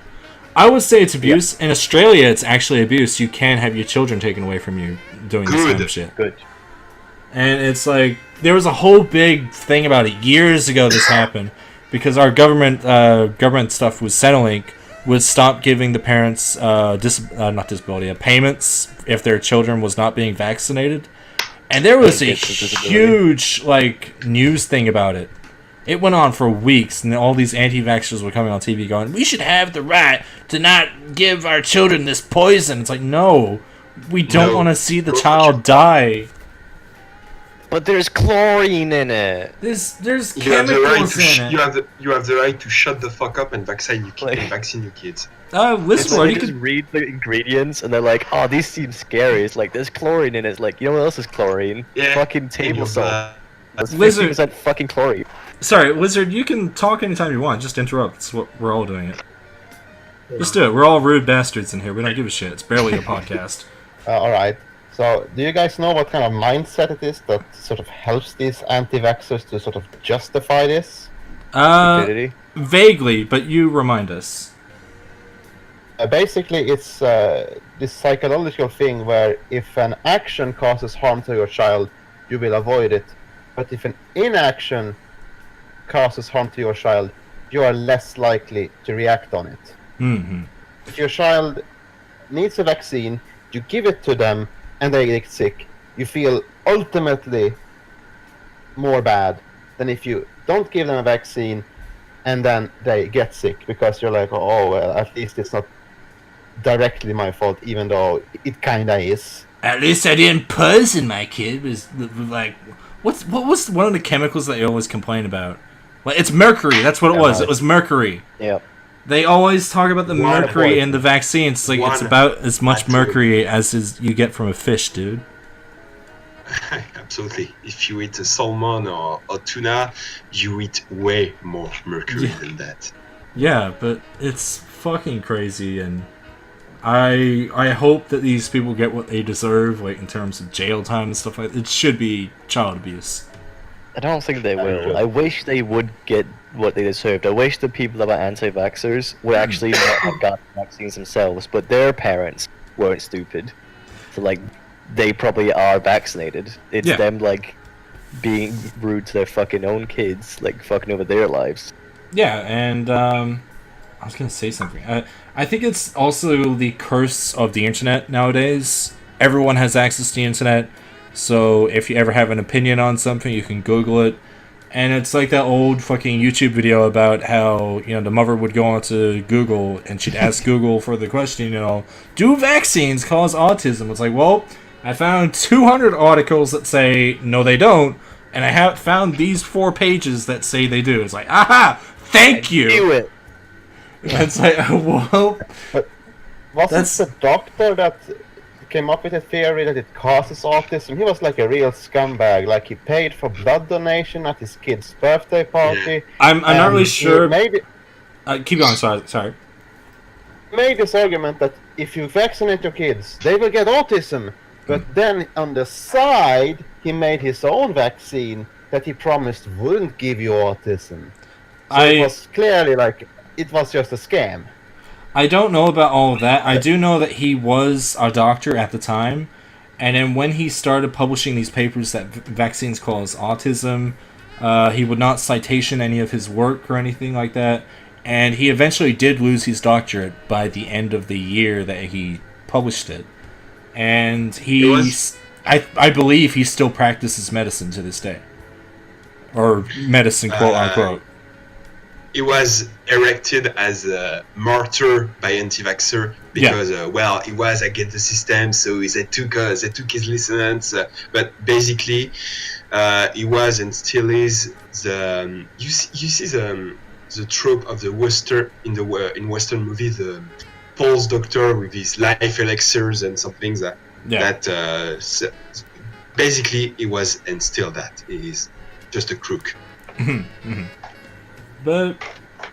I would say it's abuse. In Australia, it's actually abuse. You can have your children taken away from you doing this kind of shit. Good. And it's like, there was a whole big thing about it years ago this happened, because our government stuff was Centrelink would stop giving the parents payments if their children was not being vaccinated. And there was a huge like news thing about it. It went on for weeks, and all these anti-vaxxers were coming on TV going, we should have the right to not give our children this poison. It's like, no, we don't want to see the child die. But there's chlorine in it. There's You have the right chemicals to in it. you have the right to shut the fuck up and vaccine your kids. Lizardlord, You you just could... read the ingredients and they're like, oh, these seem scary. It's like, there's chlorine in it. It's like, you know what else is chlorine? Yeah. Fucking table salt. That's Lizard- 50% fucking chlorine. Sorry, Lizard, you can talk anytime you want. Just interrupt. It's what we're all doing it. Just do it. We're all rude bastards in here. We don't give a shit. It's barely a podcast. Alright. So, do you guys know what kind of mindset it is that sort of helps these anti-vaxxers to sort of justify this? Stupidity. Vaguely, but you remind us. Basically, it's this psychological thing where if an action causes harm to your child, you will avoid it. But if an inaction causes harm to your child, you are less likely to react on it. Mm-hmm. If your child needs a vaccine, you give it to them, and they get sick, you feel ultimately more bad than if you don't give them a vaccine and then they get sick, because you're like, oh well, at least it's not directly my fault, even though it kinda is. At least I didn't poison my kid. Was like, what was one of the chemicals that you always complain about? Well, it's mercury. That's what it was. It was mercury. Yeah. They always talk about the Water mercury in poison. the vaccines. It's like it's One about as much atoll. mercury as you get from a fish, dude. Absolutely. If you eat a salmon or tuna, you eat way more mercury than that. Yeah, but it's fucking crazy, and I hope that these people get what they deserve, like in terms of jail time and stuff like that. It should be child abuse. I don't think they will. agree. I wish they would get what they deserved. I wish the people that were anti-vaxxers would actually not have gotten vaccines themselves, but their parents weren't stupid. So, like, they probably are vaccinated. It's Yeah. them, like, being rude to their fucking own kids, like, fucking over their lives. Yeah, and I was gonna say something. I think it's also the curse of the internet nowadays. Everyone has access to the internet, so if you ever have an opinion on something, you can Google it. And it's like that old fucking YouTube video about how, you know, the mother would go onto Google and she'd ask Google for the question, you know, do vaccines cause autism? It's like, well, I found 200 articles that say no, they don't, and I have found these 4 pages that say they do. It's like, aha, thank you. Do it! It's like, well, Wasn't That's- the doctor that came up with a theory that it causes autism? He was like a real scumbag. Like, he paid for blood donation at his kid's birthday party. I'm not and really he sure. Made Keep going. Sorry. this argument that if you vaccinate your kids, they will get autism. But then on the side, he made his own vaccine that he promised wouldn't give you autism. So it was clearly like it was just a scam. I don't know about all of that. I do know that he was a doctor at the time, and then when he started publishing these papers that vaccines cause autism, he would not citation any of his work or anything like that, and he eventually did lose his doctorate by the end of the year that he published it. And I believe he still practices medicine to this day. Or medicine, quote unquote. He was erected as a martyr by anti-vaxxer because, he was against the system, so they took his license. But basically, he was and still is the you see the trope of the Western in Western movie, the false doctor with his life elixirs and some things that basically he was and still that he is just a crook. But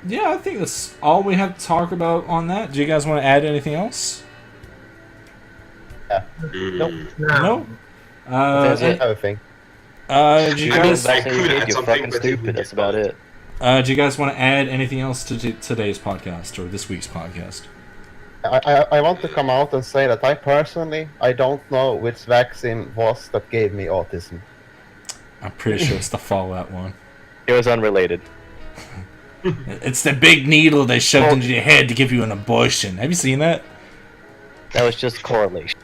yeah, I think that's all we have to talk about on that. Do you guys want to add anything else? Mm. No. That's it. Everything. Do you You guys I vaccinated could your add kid, you're something, fucking but it would stupid. be That's about fun. it. do you guys want to add anything else to today's podcast or this week's podcast? I want to come out and say that I don't know which vaccine was that gave me autism. I'm pretty sure it's the Fallout one. It was unrelated. It's the big needle they shoved into your head to give you an abortion. Have you seen that? That was just correlation.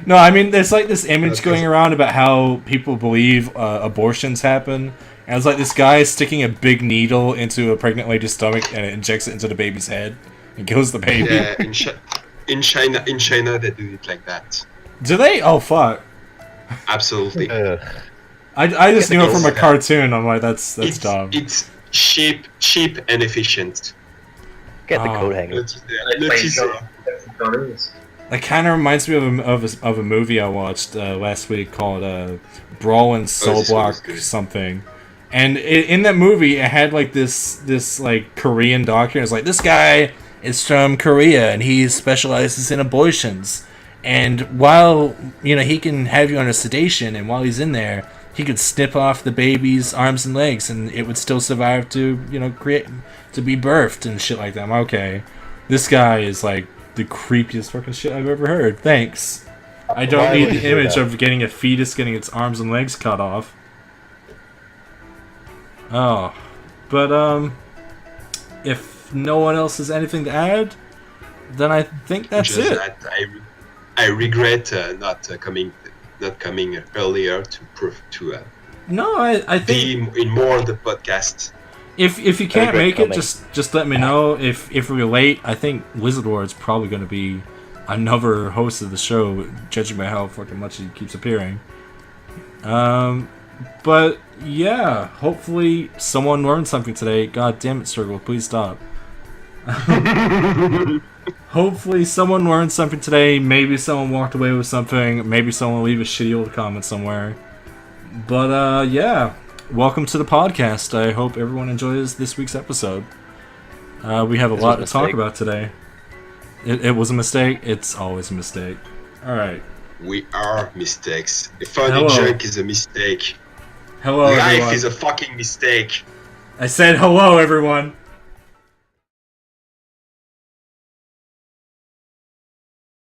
No, I mean, there's like this image going around about how people believe abortions happen. And it's like this guy sticking a big needle into a pregnant lady's stomach and it injects it into the baby's head and kills the baby. Yeah, in China they do it like that. Do they? Oh, fuck. Absolutely. I just knew it from a Yeah. cartoon. I'm like, that's it's dumb. it's cheap and efficient. Get the Oh. coat hanger. That kind of reminds me of a movie I watched last week called Brawl in Cell this one was Block good. something. And in that movie, it had like this like Korean doctor. It's like, this guy is from Korea and he specializes in abortions. And while, you know, he can have you under sedation, and while he's in there, he could snip off the baby's arms and legs, and it would still survive to, you know, to be birthed and shit like that. I'm okay. This guy is like the creepiest fucking shit I've ever heard. Thanks. I don't Why need would the you do image that? of getting a fetus getting its arms and legs cut off. Oh, but if no one else has anything to add, then I think that's Just it. that I regret not coming earlier to No, I think be in more of the podcast. If you can't great make it, comment. just let me know. If we're late, I think Lizardlord's probably going to be another host of the show, judging by how fucking much he keeps appearing. But yeah, hopefully someone learned something today. God damn it, Circle, please stop. Hopefully someone learned something today. Maybe someone walked away with something. Maybe someone leave a shitty old comment somewhere. But yeah, welcome to the podcast. I hope everyone enjoys this week's episode. We have a lot to talk about today. It was a mistake. It's always a mistake. Alright. We are mistakes. A Funnyjunk is a mistake. Hello, Life everyone. is a fucking mistake. I said hello, everyone.